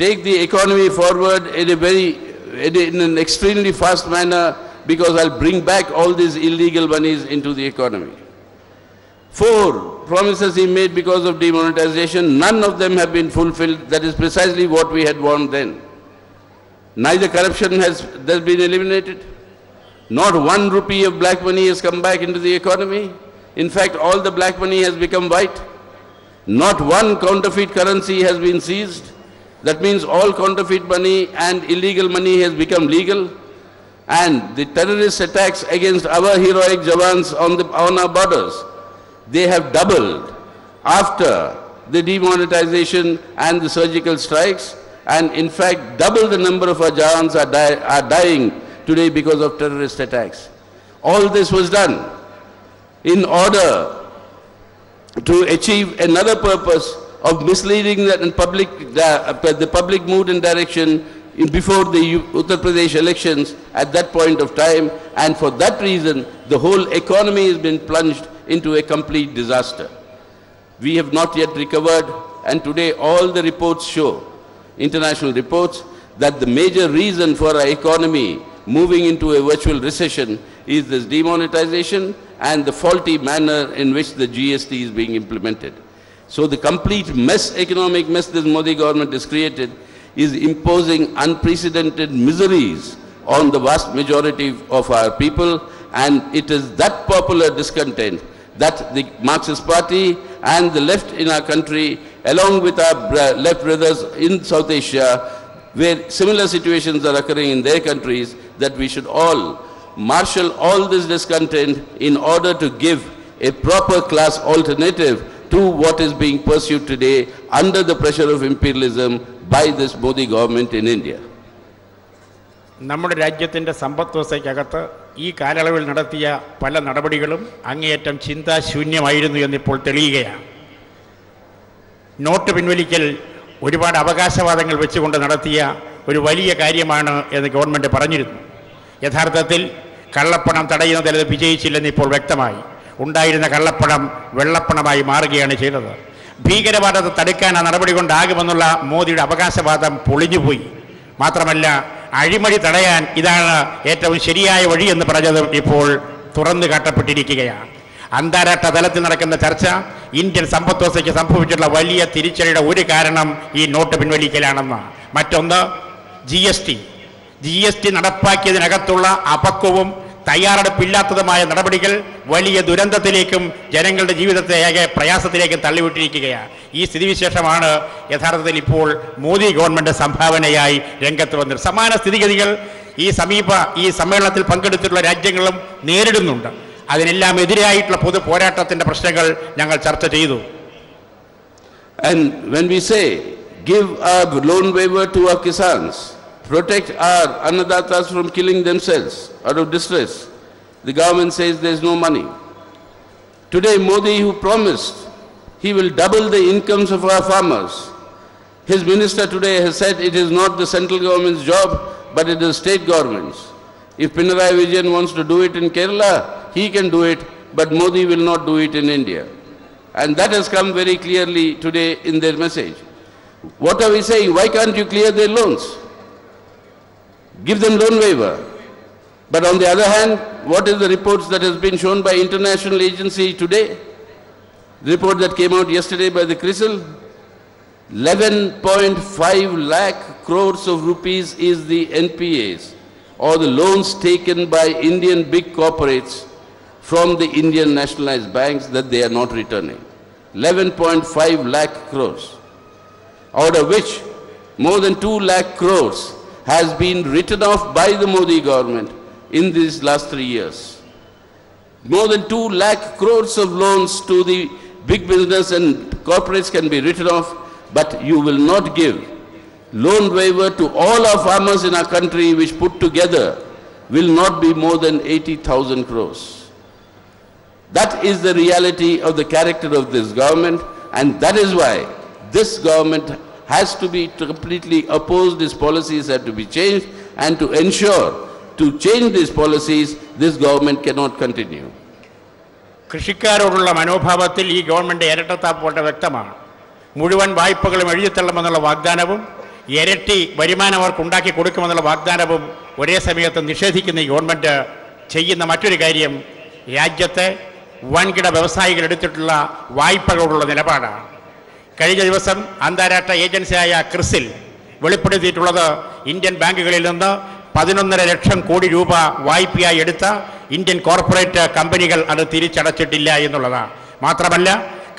take the economy forward in an extremely fast manner because I'll bring back all these illegal monies into the economy. 4 promises he made because of demonetization, none of them have been fulfilled. That is precisely what we had warned then. Neither corruption has been eliminated, not 1 rupee of black money has come back into the economy. In fact, all the black money has become white. Not 1 counterfeit currency has been seized. That means all counterfeit money and illegal money has become legal. And the terrorist attacks against our heroic Jawans on our borders, they have doubled after the demonetization and the surgical strikes, and in fact double the number of our Jawans are dying today because of terrorist attacks. All this was done in order to achieve another purpose of misleading the public mood and direction before the Uttar Pradesh elections at that point of time, and for that reason the whole economy has been plunged into a complete disaster. We have not yet recovered, and today all the reports show, international reports, that the major reason for our economy moving into a virtual recession is this demonetization and the faulty manner in which the GST is being implemented. So the complete economic mess this Modi government has created is imposing unprecedented miseries on the vast majority of our people, and it is that popular discontent that the Marxist Party and the left in our country, along with our left brothers in South Asia, where similar situations are occurring in their countries, that we should all marshal all this discontent in order to give a proper class alternative to what is being pursued today under the pressure of imperialism by this Modi government in India. നമ്മുടെ രാജ്യത്തിൻ്റെ സമ്പദ് വ്യവസ്ഥയ്ക്കകത്ത് ഈ കാലയളവിൽ നടത്തിയ പല നടപടികളും അങ്ങേയറ്റം ചിന്താശൂന്യമായിരുന്നു എന്നിപ്പോൾ തെളിയുകയാണ്. Not പിൻവലിക്കൽ ഒരുപാട് അവകാശവാദങ്ങൾ വെച്ചുകൊണ്ട് നടത്തിയ ഒരു വലിയ കാര്യമാണ് എന്ന് ഗവൺമെൻറ് പറഞ്ഞിരുന്നു. യഥാർത്ഥത്തിൽ കള്ളപ്പണം തടയുന്നതിൽ അത് വിജയിച്ചില്ലെന്ന് ഇപ്പോൾ വ്യക്തമായി. ഉണ്ടായിരുന്ന കള്ളപ്പണം വെള്ളപ്പണമായി മാറുകയാണ് ചെയ്തത്. ഭീകരവാദത്തെ തടുക്കാൻ ആ നടപടി കൊണ്ടാകുമെന്നുള്ള മോദിയുടെ അവകാശവാദം പൊളിഞ്ഞുപോയി. മാത്രമല്ല, അഴിമതി തടയാൻ ഇതാണ് ഏറ്റവും ശരിയായ വഴി എന്ന് പറഞ്ഞതും ഇപ്പോൾ തുറന്നു കാട്ടപ്പെട്ടിരിക്കുകയാണ്. അന്താരാഷ്ട്ര തലത്തിൽ നടക്കുന്ന ചർച്ച ഇന്ത്യൻ സമ്പദ് വ്യവസ്ഥയ്ക്ക് സംഭവിച്ചിട്ടുള്ള വലിയ തിരിച്ചടിയുടെ ഒരു കാരണം ഈ നോട്ട് പിൻവലിക്കലാണെന്ന്. മറ്റൊന്ന് ജി എസ് ടി നടപ്പാക്കിയതിനകത്തുള്ള അപക്വവും തയ്യാറെടുപ്പില്ലാത്തതുമായ നടപടികൾ വലിയ ദുരന്തത്തിലേക്കും ജനങ്ങളുടെ ജീവിതത്തെ ആകെ പ്രയാസത്തിലേക്കും തള്ളിവിട്ടിരിക്കുകയാണ്. ഈ സ്ഥിതിവിശേഷമാണ് യഥാർത്ഥത്തിൽ ഇപ്പോൾ മോദി ഗവൺമെൻറ് സംഭാവനയായി രംഗത്ത് വന്നത്. സമാന സ്ഥിതിഗതികൾ ഈ സമ്മേളനത്തിൽ പങ്കെടുത്തിട്ടുള്ള രാജ്യങ്ങളും നേരിടുന്നുണ്ട്. അതിനെല്ലാം എതിരായിട്ടുള്ള പൊതു പോരാട്ടത്തിൻ്റെ പ്രശ്നങ്ങൾ ഞങ്ങൾ ചർച്ച ചെയ്തു. And when we say give our loan waiver to our kisans, protect our annadatas from killing themselves out of distress, the government says there is no money. Today Modi, who promised he will double the incomes of our farmers, his minister today has said it is not the central government's job but it is state government's. If Pinarayi Vijayan wants to do it in Kerala, he can do it, but Modi will not do it in India. And that has come very clearly today in their message. What are we saying? Why can't you clear their loans? Give them loan waiver. But on the other hand, what is the reports that has been shown by international agency today? The report that came out yesterday by the CRISIL, 11.5 lakh crores of rupees is the NPAs, or the loans taken by Indian big corporates from the Indian nationalized banks that they are not returning. 11.5 lakh crores, out of which more than 2 lakh crores has been written off by the Modi government in these last 3 years. More than 2 lakh crores of loans to the big business and corporates can be written off, but you will not give loan waiver to all our farmers in our country, which put together will not be more than 80,000 crores. That is the reality of the character of this government, and that is why this government has to be completely opposed. These policies have to be changed, and to ensure to change these policies, this government cannot continue. കൃഷിക്കാരോടുള്ള മനോഭാവത്തിൽ ഈ government ഇരട്ടത്താപ്പോട്ട് വ്യക്തമാണ്. മുഴുവൻ വായ്പകളും എഴുതിത്തള്ളുമെന്നുള്ള വാഗ്ദാനവും ഇരട്ടി വരുമാനം അവർക്ക് ഉണ്ടാക്കി കൊടുക്കുമെന്നുള്ള വാഗ്ദാനവും ഒരേ സമയത്ത് നിഷേധിക്കുന്ന ഈ ഗവൺമെൻറ് ചെയ്യുന്ന മറ്റൊരു കാര്യം രാജ്യത്തെ വൻകിട വ്യവസായികൾ എടുത്തിട്ടുള്ള വായ്പകളോടുള്ള നിലപാടാണ്. കഴിഞ്ഞ ദിവസം അന്താരാഷ്ട്ര ഏജൻസിയായ ക്രിസിൽ വെളിപ്പെടുത്തിയിട്ടുള്ളത് ഇന്ത്യൻ ബാങ്കുകളിൽ നിന്ന് 11.5 ലക്ഷം കോടി രൂപ വായ്പയായി എടുത്ത ഇന്ത്യൻ കോർപ്പറേറ്റ് കമ്പനികൾ അത് തിരിച്ചടച്ചിട്ടില്ല എന്നുള്ളതാണ്. മാത്രമല്ല,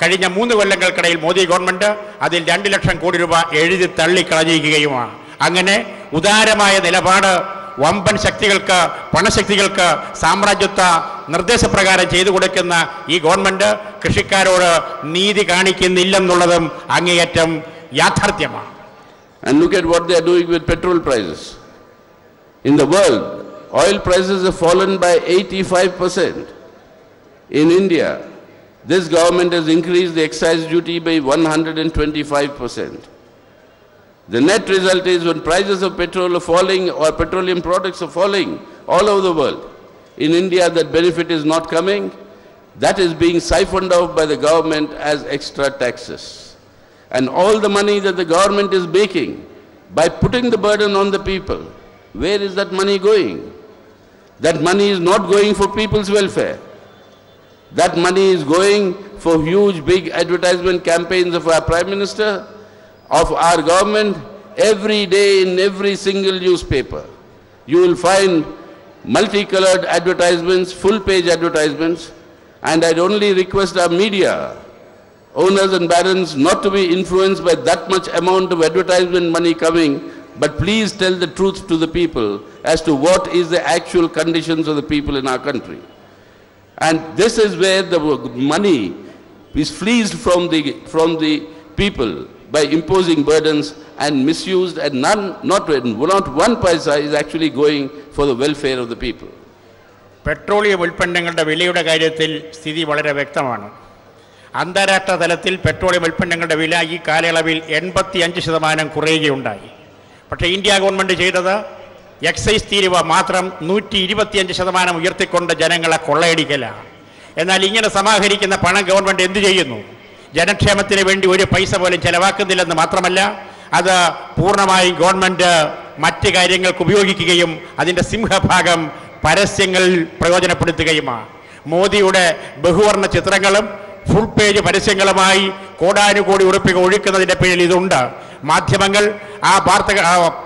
കഴിഞ്ഞ 3 കൊല്ലങ്ങൾക്കിടയിൽ മോദി ഗവൺമെൻറ് അതിൽ 2 ലക്ഷം കോടി രൂപ എഴുതി തള്ളിക്കളഞ്ഞിരിക്കുകയുമാണ്. അങ്ങനെ ഉദാരമായ നിലപാട് വമ്പൻ ശക്തികൾക്ക്, പണശക്തികൾക്ക് സാമ്രാജ്യത്വ നിർദ്ദേശപ്രകാരം ചെയ്തു കൊടുക്കുന്ന ഈ ഗവൺമെൻറ് കൃഷിക്കാരോട് നീതി കാണിക്കുന്നില്ലെന്നുള്ളതും അങ്ങേയറ്റം യാഥാർത്ഥ്യമാണ്. And look at what they are doing with petrol prices. In the world, oil prices have fallen by 85%. In India, this government has increased the excise duty by 125%. The net result is when prices of petrol are falling or petroleum products are falling all over the world, in India that benefit is not coming. That is being siphoned out by the government as extra taxes. And all the money that the government is making by putting the burden on the people, where is that money going? That money is not going for people's welfare. That money is going for huge big advertisement campaigns of our Prime Minister, of our government. Every day in every single newspaper, you will find multicolored advertisements, full-page advertisements, and I'd only request our media owners and barons not to be influenced by that much amount of advertisement money coming, but please tell the truth to the people as to what is the actual conditions of the people in our country. And this is where the money is fleeced from the people by imposing burdens and misused, and not 1 paisa is actually going for the welfare of the people. Petroleum ഉൽപ്പന്നങ്ങളുടെ വിലയുടെ കാര്യത്തിൽ സ്ഥിതി വളരെ വ്യക്തമാണ്. അന്താരാഷ്ട്ര തലത്തിൽ petroleum ഉൽപ്പന്നങ്ങളുടെ വില ഈ കാലയളവിൽ 85% കുറയുകയുണ്ടായി. പക്ഷേ ഇന്ത്യ ഗവൺമെൻറ് ചെയ്തത് എക്സൈസ് തീരുവ മാത്രം 125% ഉയർത്തിക്കൊണ്ട് ജനങ്ങളെ കൊള്ളയടിക്കലാണ്. എന്നാൽ ഇങ്ങനെ സമാഹരിക്കുന്ന പണം ഗവൺമെൻറ് എന്തു ചെയ്യുന്നു? ജനക്ഷേമത്തിന് വേണ്ടി ഒരു പൈസ പോലും ചെലവാക്കുന്നില്ലെന്ന് മാത്രമല്ല, അത് പൂർണ്ണമായും ഗവൺമെൻറ് മറ്റ് കാര്യങ്ങൾക്ക് ഉപയോഗിക്കുകയും അതിൻ്റെ സിംഹഭാഗം പരസ്യങ്ങളിൽ പ്രയോജനപ്പെടുത്തുകയുമാണ്. മോദിയുടെ ബഹുവർണ്ണ ചിത്രങ്ങളും ഫുൾ പേജ് പരസ്യങ്ങളുമായി കോടാനുകോടി ഉറുപ്പിക ഒഴുക്കുന്നതിൻ്റെ പേരിൽ ഇതുണ്ട്. മാധ്യമങ്ങൾ ആ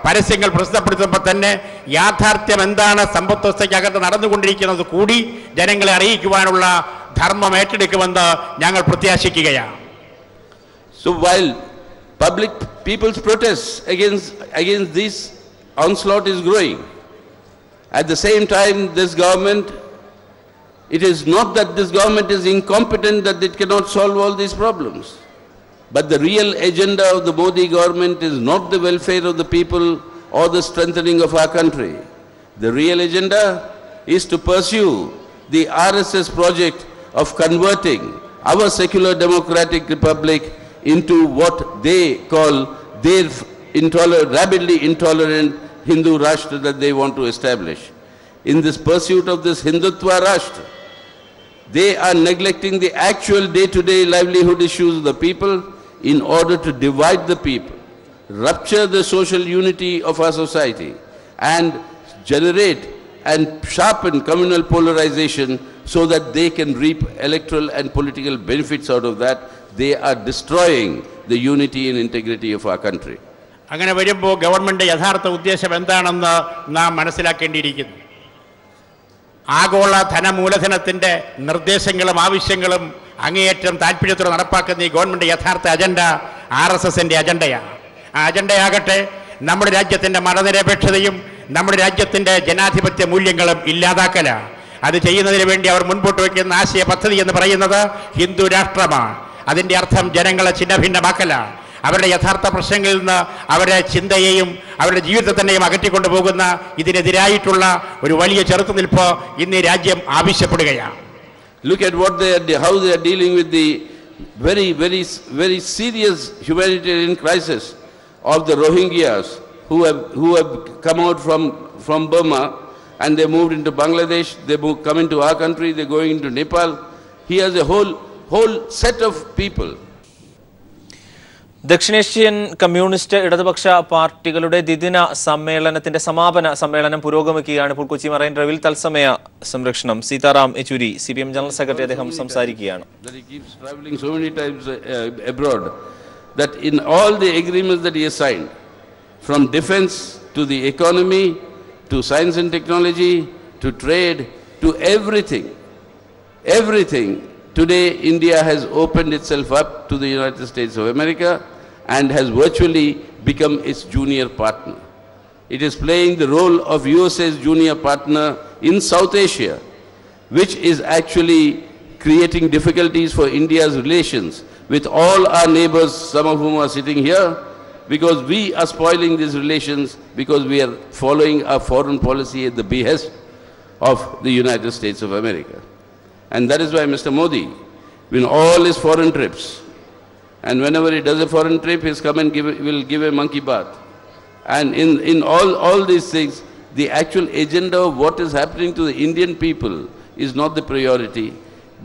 പരസ്യങ്ങൾ പ്രസിദ്ധപ്പെടുത്തുമ്പോൾ തന്നെ യാഥാർത്ഥ്യം എന്താണ് സമ്പദ് വ്യവസ്ഥയ്ക്കകത്ത് നടന്നുകൊണ്ടിരിക്കുന്നത് കൂടി ജനങ്ങളെ അറിയിക്കുവാനുള്ള ധർമ്മം ഏറ്റെടുക്കുമെന്ന് ഞങ്ങൾ പ്രത്യാശിക്കുകയാണ്. So while people's protests against this onslaught is growing, at the same time this government, it is not that this government is incompetent, that it cannot solve all these problems. But the real agenda of the Modi government is not the welfare of the people or the strengthening of our country. The real agenda is to pursue the RSS project of converting our secular democratic republic into what they call their rabidly intolerant Hindu Rashtra that they want to establish. In this pursuit of this Hindutva Rashtra, They are neglecting the actual day-to-day livelihood issues of the people in order to divide the people, rupture the social unity of our society, and generate and sharpen communal polarization so that they can reap electoral and political benefits out of that. They are destroying the unity and integrity of our country. അങ്ങനെ വരുമ്പോൾ government യഥാർത്ഥ ഉദ്ദേശം എന്താണെന്ന് നാം മനസ്സിലാക്കേണ്ടിയിരിക്കുന്നു. ആഗോള ധനമൂലധനത്തിൻ്റെ നിർദ്ദേശങ്ങളും ആവശ്യങ്ങളും അങ്ങേയറ്റം താല്പര്യത്തോടെ നടപ്പാക്കുന്ന ഈ ഗവൺമെൻറ് യഥാർത്ഥ അജണ്ട RSSൻ്റെ അജണ്ടയാണ്. ആ അജണ്ടയാകട്ടെ നമ്മുടെ രാജ്യത്തിൻ്റെ മതനിരപേക്ഷതയും നമ്മുടെ രാജ്യത്തിൻ്റെ ജനാധിപത്യ മൂല്യങ്ങളും ഇല്ലാതാക്കലാണ്. അത് ചെയ്യുന്നതിന് വേണ്ടി അവർ മുൻപോട്ട് വയ്ക്കുന്ന ആശയ പദ്ധതി എന്ന് പറയുന്നത് ഹിന്ദു രാഷ്ട്രമാണ്. അതിൻ്റെ അർത്ഥം ജനങ്ങളെ ഛിന്നഭിന്നമാക്കലാണ്. അവരുടെ യഥാർത്ഥ പ്രശ്നങ്ങളിൽ നിന്ന് അവരുടെ ചിന്തയെയും അവരുടെ ജീവിതത്തെ തന്നെയും അകറ്റിക്കൊണ്ടു പോകുന്ന ഇതിനെതിരായിട്ടുള്ള ഒരു വലിയ ചെറുത്തുനിൽപ്പ് ഇന്ന് ഈ രാജ്യം ആവശ്യപ്പെടുകയാണ്. Look at how they are dealing with the very serious humanitarian crisis of the Rohingyas who have come out from Burma and they moved into Bangladesh. They come into our country. They're going into Nepal. He has a whole set of people. ദക്ഷിണേഷ്യൻ communist ഇടതുപക്ഷ പാർട്ടികളുടെ ദ്വിദിന സമ്മേളനത്തിന്റെ സമാപന സമ്മേളനം പുരോഗമിക്കുകയാണ്. ഇപ്പോൾ Kochi marine ഡ്രൈവിൽ തത്സമയ സംരക്ഷണം Sitaram Yechury CPM general secretary അദ്ദേഹം സംസാരിക്കുകയാണ്. That in all the agreements that he has signed, from defense to the economy to science and technology to trade to everything, today India has opened itself up to the United States of America and has virtually become its junior partner. It is playing the role of USA's junior partner in South Asia, which is actually creating difficulties for India's relations with all our neighbors, some of whom are sitting here, because we are spoiling these relations because we are following our foreign policy at the behest of the United States of America. And that is why Mr. Modi, in all his foreign trips, and whenever he does a foreign trip, he's come and will give a monkey bath. And in all these things, the actual agenda of what is happening to the Indian people is not the priority.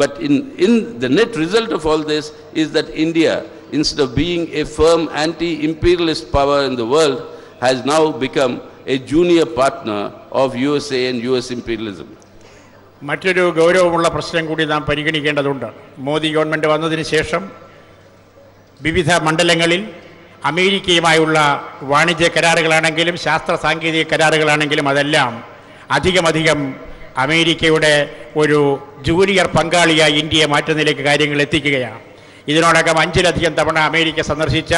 But in the net result of all this is that India, instead of being a firm anti-imperialist power in the world, has now become a junior partner of USA and US imperialism. മറ്റൊരു ഗൗരവമുള്ള പ്രശ്നം കൂടി നാം പരിഗണിക്കേണ്ടതുണ്ട്. Modi government വന്നതിന് ശേഷം വിവിധ മണ്ഡലങ്ങളിൽ അമേരിക്കയുമായുള്ള വാണിജ്യ കരാറുകളാണെങ്കിലും ശാസ്ത്ര സാങ്കേതിക കരാറുകളാണെങ്കിലും അതെല്ലാം അധികം അമേരിക്കയുടെ ഒരു ജൂനിയർ പങ്കാളിയായി ഇന്ത്യയെ മാറ്റുന്നതിലേക്ക് കാര്യങ്ങൾ എത്തിക്കുകയാണ്. ഇതിനോടകം 5ലധികം തവണ അമേരിക്ക സന്ദർശിച്ച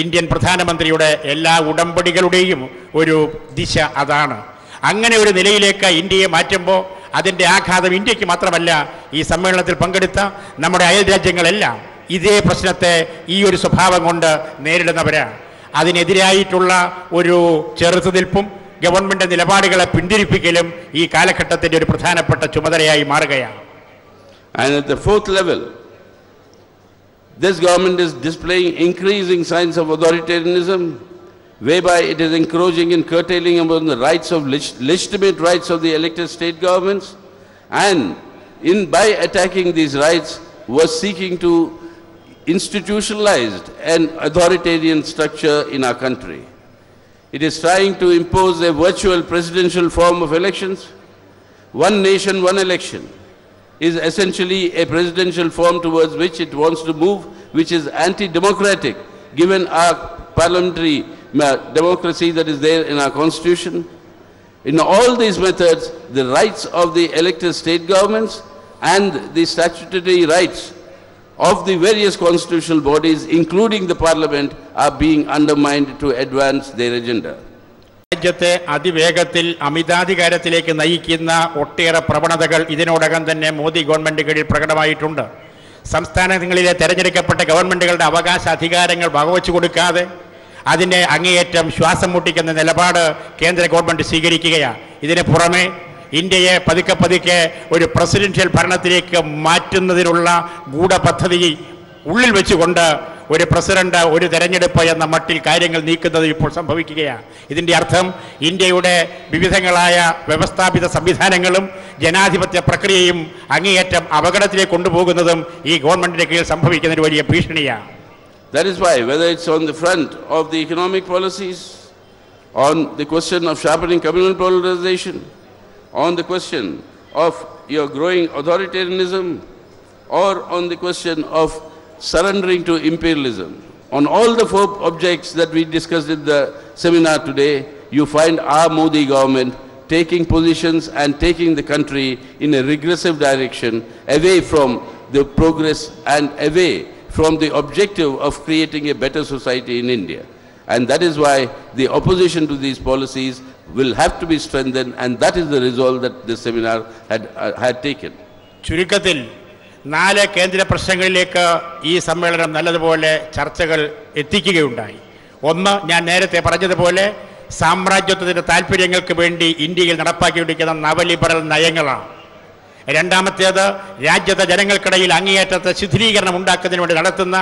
ഇന്ത്യൻ പ്രധാനമന്ത്രിയുടെ എല്ലാ ഉടമ്പടികളുടെയും ഒരു ദിശ അതാണ്. അങ്ങനെ ഒരു നിലയിലേക്ക് ഇന്ത്യയെ മാറ്റുമ്പോൾ അതിൻ്റെ ആഘാതം ഇന്ത്യക്ക് മാത്രമല്ല, ഈ സമ്മേളനത്തിൽ പങ്കെടുത്ത നമ്മുടെ അയൽ രാജ്യങ്ങളെല്ലാം ഇതേ പ്രശ്നത്തെ ഈ ഒരു സ്വഭാവം കൊണ്ട് നേരിടുന്നവരാണ്. അതിനെതിരായിട്ടുള്ള ഒരു ചെറുത്തുനിൽപ്പും ഗവൺമെൻറ് നിലപാടുകളെ പിന്തിരിപ്പിക്കലും ഈ കാലഘട്ടത്തിൻ്റെ ഒരു പ്രധാനപ്പെട്ട ചുമതലയായി മാറുകയാണ്. And at the fourth level, this government is displaying increasing signs of authoritarianism, whereby it is encroaching and curtailing upon the rights of legitimate rights of the elected state governments, and by attacking these rights was seeking to institutionalize an authoritarian structure in our country. It is trying to impose a virtual presidential form of elections. One nation, one election is essentially a presidential form towards which it wants to move, which is anti-democratic given our parliamentary democracy that is there in our constitution. In all these methods, the rights of the elected state governments and the statutory rights of the various constitutional bodies, including the parliament, are being undermined to advance their agenda. രാജ്യത്തെ അതിവേഗത്തിൽ അമിതാധികാരത്തിലേക്ക് നയിക്കുന്ന ഒട്ടേറെ പ്രവണതകൾ ഇതിനോടകം തന്നെ Modi government കീഴിൽ പ്രകടമായിട്ടുണ്ട്. സംസ്ഥാനങ്ങളിലെ തെരഞ്ഞെടുക്കപ്പെട്ട ഗവൺമെൻറ്റുകളുടെ അവകാശ അധികാരങ്ങൾ വകവച്ചു കൊടുക്കാതെ അതിനെ അങ്ങേയറ്റം ശ്വാസം മുട്ടിക്കുന്ന നിലപാട് കേന്ദ്ര ഗവൺമെൻറ് സ്വീകരിക്കുകയാണ്. ഇതിന് പുറമെ ഇന്ത്യയെ പതുക്കെ ഒരു പ്രസിഡൻഷ്യൽ ഭരണത്തിലേക്ക് മാറ്റുന്നതിനുള്ള ഗൂഢപദ്ധതി ഉള്ളിൽ വെച്ചുകൊണ്ട് ഒരു പ്രസിഡന്റ്, ഒരു തെരഞ്ഞെടുപ്പ് എന്ന മട്ടിൽ കാര്യങ്ങൾ നീക്കുന്നത് ഇപ്പോൾ സംഭവിക്കുകയാണ്. ഇതിൻ്റെ അർത്ഥം ഇന്ത്യയുടെ വിവിധങ്ങളായ വ്യവസ്ഥാപിത സംവിധാനങ്ങളും ജനാധിപത്യ പ്രക്രിയയും അങ്ങേയറ്റം അപകടത്തിലേക്ക് കൊണ്ടുപോകുന്നതും ഈ ഗവൺമെന്റിന്റെ കീഴിൽ സംഭവിക്കുന്നതിന് വലിയ ഭീഷണിയാണ്. That is why, whether it's on the front of the economic policies, on the question of sharpening communal polarization, on the question of your growing authoritarianism, or on the question of surrendering to imperialism, on all the four objects that we discussed in the seminar today, you find our Modi government taking positions and taking the country in a regressive direction, away from the progress and away from the objective of creating a better society in India. And that is why the opposition to these policies will have to be strengthened, and that is the resolve that this seminar had taken. ചുരുക്കത്തിൽ 4 കേന്ദ്ര പ്രശ്നങ്ങളിലേക്ക് ഈ സമ്മേളനം നല്ലതുപോലെ ചർച്ചകൾ എത്തിക്കുകയുണ്ടായി. ഒന്ന്, ഞാൻ നേരത്തെ പറഞ്ഞതുപോലെ സാമ്രാജ്യത്വത്തിൻ്റെ താല്പര്യങ്ങൾക്ക് വേണ്ടി ഇന്ത്യയിൽ നടപ്പാക്കിക്കൊണ്ടിരിക്കുന്ന നവലിബറൽ നയങ്ങളാണ്. രണ്ടാമത്തേത്, രാജ്യത്തെ ജനങ്ങൾക്കിടയിൽ അങ്ങേയറ്റത്തെ ശിഥിലീകരണം ഉണ്ടാക്കുന്നതിന് വേണ്ടി നടത്തുന്ന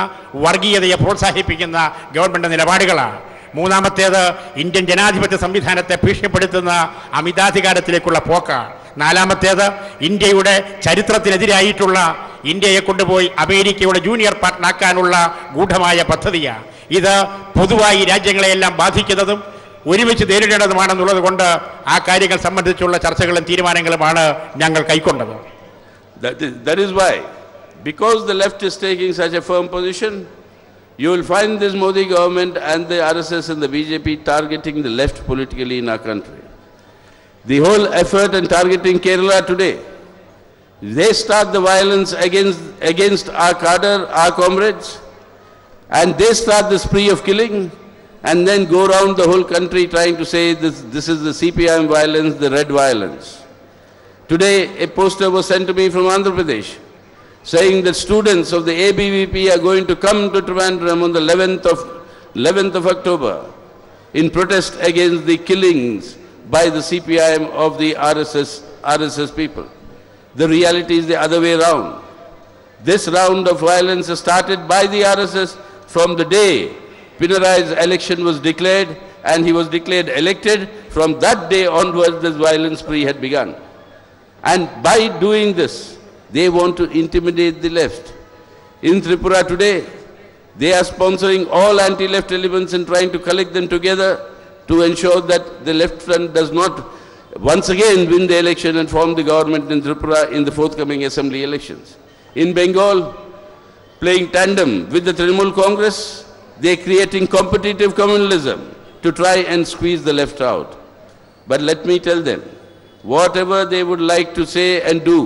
വർഗീയതയെ പ്രോത്സാഹിപ്പിക്കുന്ന ഗവൺമെൻറ് നിലപാടുകളാണ്. മൂന്നാമത്തേത്, ഇന്ത്യൻ ജനാധിപത്യ സംവിധാനത്തെ ഭീഷണിപ്പെടുത്തുന്ന അമിതാധികാരത്തിലേക്കുള്ള പോക്കാണ്. നാലാമത്തേത്, ഇന്ത്യയുടെ ചരിത്രത്തിനെതിരായിട്ടുള്ള, ഇന്ത്യയെ കൊണ്ടുപോയി അമേരിക്കയുടെ ജൂനിയർ പാർട്ട്ണറാക്കാനുള്ള ഗൂഢമായ പദ്ധതിയാണ്. ഇത് പൊതുവായി രാജ്യങ്ങളെയെല്ലാം ബാധിക്കുന്നതും ഒരുമിച്ച് നേരിടേണ്ടതുമാണെന്നുള്ളത് കൊണ്ട് ആ കാര്യങ്ങൾ സംബന്ധിച്ചുള്ള ചർച്ചകളും തീരുമാനങ്ങളുമാണ് ഞങ്ങൾ കൈക്കൊണ്ടത്. That is why, because the left is taking such a firm position, you will find this Modi government and the RSS and the BJP targeting the left politically in our country. The whole effort in targeting Kerala today, they start the violence against our cadre, our comrades, and they start the spree of killing, and then go around the whole country trying to say this is the CPIM violence, the red violence. Today, a poster was sent to me from Andhra Pradesh saying that students of the ABVP are going to come to Trivandrum on the 11th of October in protest against the killings by the CPIM of the RSS people. The reality is the other way around. This round of violence is started by the RSS from the day Pinarai's election was declared and he was declared elected. From that day onwards, this violence spree had begun. And by doing this, they want to intimidate the left. In Tripura today, they are sponsoring all anti-left elements and trying to collect them together to ensure that the left front does not once again win the election and form the government in Tripura in the forthcoming assembly elections. In Bengal, playing tandem with the Trinamool Congress, they are creating competitive communalism to try and squeeze the left out. But let me tell them, whatever they would like to say and do,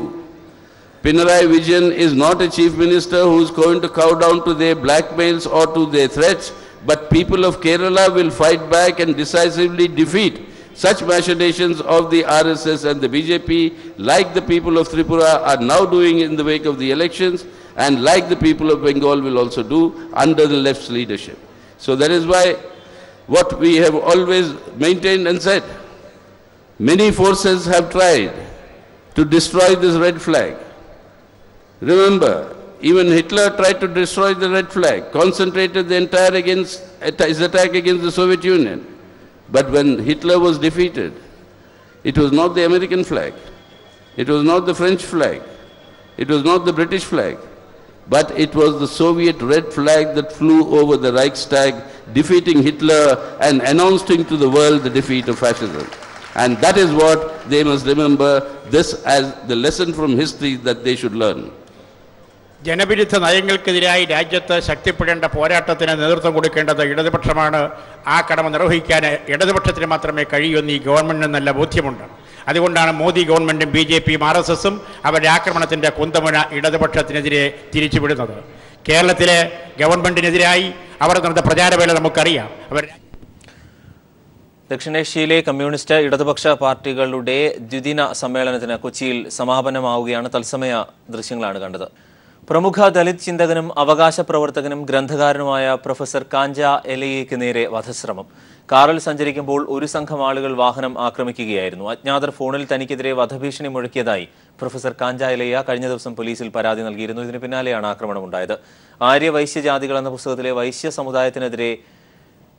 Pinarayi Vijayan is not a chief minister who is going to cow down to their blackmails or to their threats, but people of Kerala will fight back and decisively defeat such machinations of the RSS and the BJP, like the people of Tripura are now doing in the wake of the elections, and like the people of Bengal will also do under the left's leadership. So that is why what we have always maintained and said, many forces have tried to destroy this red flag. Remember, even Hitler tried to destroy the red flag, concentrated the entire his attack against the Soviet Union. But when Hitler was defeated, it was not the American flag, it was not the French flag, it was not the British flag, but it was the Soviet red flag that flew over the Reichstag, defeating Hitler and announcing to the world the defeat of fascism. And that is what they must remember, this as the lesson from history that they should learn. ജനവിരുദ്ധ നയങ്ങൾക്കെതിരായി രാജ്യത്ത് ശക്തിപ്പെടേണ്ട പോരാട്ടത്തിന് നേതൃത്വം കൊടുക്കേണ്ടത് ഇടതുപക്ഷമാണ്. ആ കടമ നിർവഹിക്കാൻ ഇടതുപക്ഷത്തിന് മാത്രമേ കഴിയൂ എന്ന് ഈ ഗവൺമെൻറ്റിന് നല്ല ബോധ്യമുണ്ട്. അതുകൊണ്ടാണ് മോദി ഗവൺമെൻറ്റും BJPയും RSSും അവരുടെ ആക്രമണത്തിൻ്റെ കുന്തമുന ഇടതുപക്ഷത്തിനെതിരെ തിരിച്ചുവിടുന്നത്. കേരളത്തിലെ ഗവൺമെൻറ്റിനെതിരായി അവർ നടന്ന പ്രചാരവേല നമുക്കറിയാം. ദക്ഷിണേഷ്യയിലെ കമ്മ്യൂണിസ്റ്റ് ഇടതുപക്ഷ പാർട്ടികളുടെ ദ്വിദിന സമ്മേളനത്തിന് കൊച്ചിയിൽ സമാപനമാവുകയാണ്. തത്സമയ ദൃശ്യങ്ങളാണ് കണ്ടത്. പ്രമുഖ ദലിത് ചിന്തകനും അവകാശ പ്രവർത്തകനും ഗ്രന്ഥകാരനുമായ പ്രൊഫസർ കാഞ്ച എലയ്ക്ക് നേരെ വധശ്രമം. കാറിൽ സഞ്ചരിക്കുമ്പോൾ ഒരു സംഘം ആളുകൾ വാഹനം ആക്രമിക്കുകയായിരുന്നു. അജ്ഞാതർ ഫോണിൽ തനിക്കെതിരെ വധഭീഷണി മുഴക്കിയതായി പ്രൊഫസർ കാഞ്ചായിലയ്യ കഴിഞ്ഞ ദിവസം പോലീസിൽ പരാതി നൽകിയിരുന്നു. ഇതിന് പിന്നാലെയാണ് ആക്രമണമുണ്ടായത്. ആര്യ വൈശ്യജാതികൾ എന്ന പുസ്തകത്തിലെ വൈശ്യ സമുദായത്തിനെതിരെ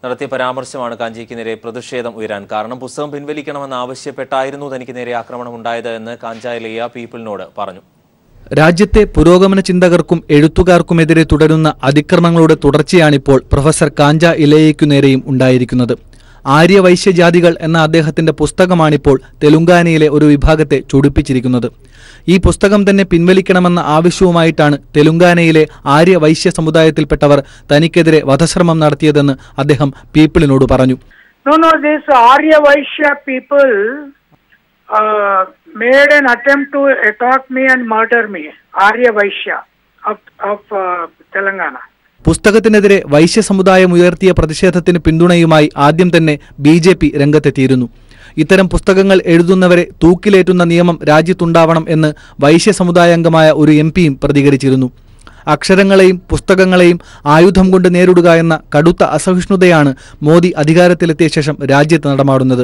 നടത്തിയ പരാമർശമാണ് കാഞ്ചിക്ക് നേരെ പ്രതിഷേധം ഉയരാൻ കാരണം. പുസ്തകം പിൻവലിക്കണമെന്ന് ആവശ്യപ്പെട്ടായിരുന്നു തനിക്ക് നേരെ ആക്രമണമുണ്ടായത് എന്ന് കാഞ്ചായിലയ്യ പീപ്പിളിനോട് പറഞ്ഞു. രാജ്യത്തെ പുരോഗമന ചിന്തകർക്കും എഴുത്തുകാർക്കുമെതിരെ തുടരുന്ന അതിക്രമങ്ങളുടെ തുടർച്ചയാണിപ്പോൾ പ്രൊഫസർ കാഞ്ച ഇലയ്യയ്ക്കു നേരെയും ഉണ്ടായിരിക്കുന്നത്. ആര്യ വൈശ്യജാതികൾ എന്ന അദ്ദേഹത്തിന്റെ പുസ്തകമാണിപ്പോൾ തെലുങ്കാനയിലെ ഒരു വിഭാഗത്തെ ചൊടിപ്പിച്ചിരിക്കുന്നത്. ഈ പുസ്തകം തന്നെ പിൻവലിക്കണമെന്ന ആവശ്യവുമായിട്ടാണ് തെലുങ്കാനയിലെ ആര്യ വൈശ്യ സമുദായത്തിൽപ്പെട്ടവർ തനിക്കെതിരെ വധശ്രമം നടത്തിയതെന്ന് അദ്ദേഹം പീപ്പിളിനോട് പറഞ്ഞു. Arya Vaishya people made an attempt to attack me and murder me. Arya Vaishya of Telangana. പുസ്തകത്തിനെതിരെ വൈശ്യ സമുദായം ഉയർത്തിയ പ്രതിഷേധത്തിന് പിന്തുണയുമായി ആദ്യം തന്നെ BJP രംഗത്തെത്തിയിരുന്നു. ഇത്തരം പുസ്തകങ്ങൾ എഴുതുന്നവരെ തൂക്കിലേറ്റുന്ന നിയമം രാജ്യത്തുണ്ടാവണം എന്ന് വൈശ്യ സമുദായാംഗമായ ഒരു MPയും പ്രതികരിച്ചിരുന്നു. അക്ഷരങ്ങളെയും പുസ്തകങ്ങളെയും ആയുധം കൊണ്ട് നേരിടുക എന്ന കടുത്ത അസഹിഷ്ണുതയാണ് മോദി അധികാരത്തിലെത്തിയ ശേഷം രാജ്യത്ത് നടമാടുന്നത്.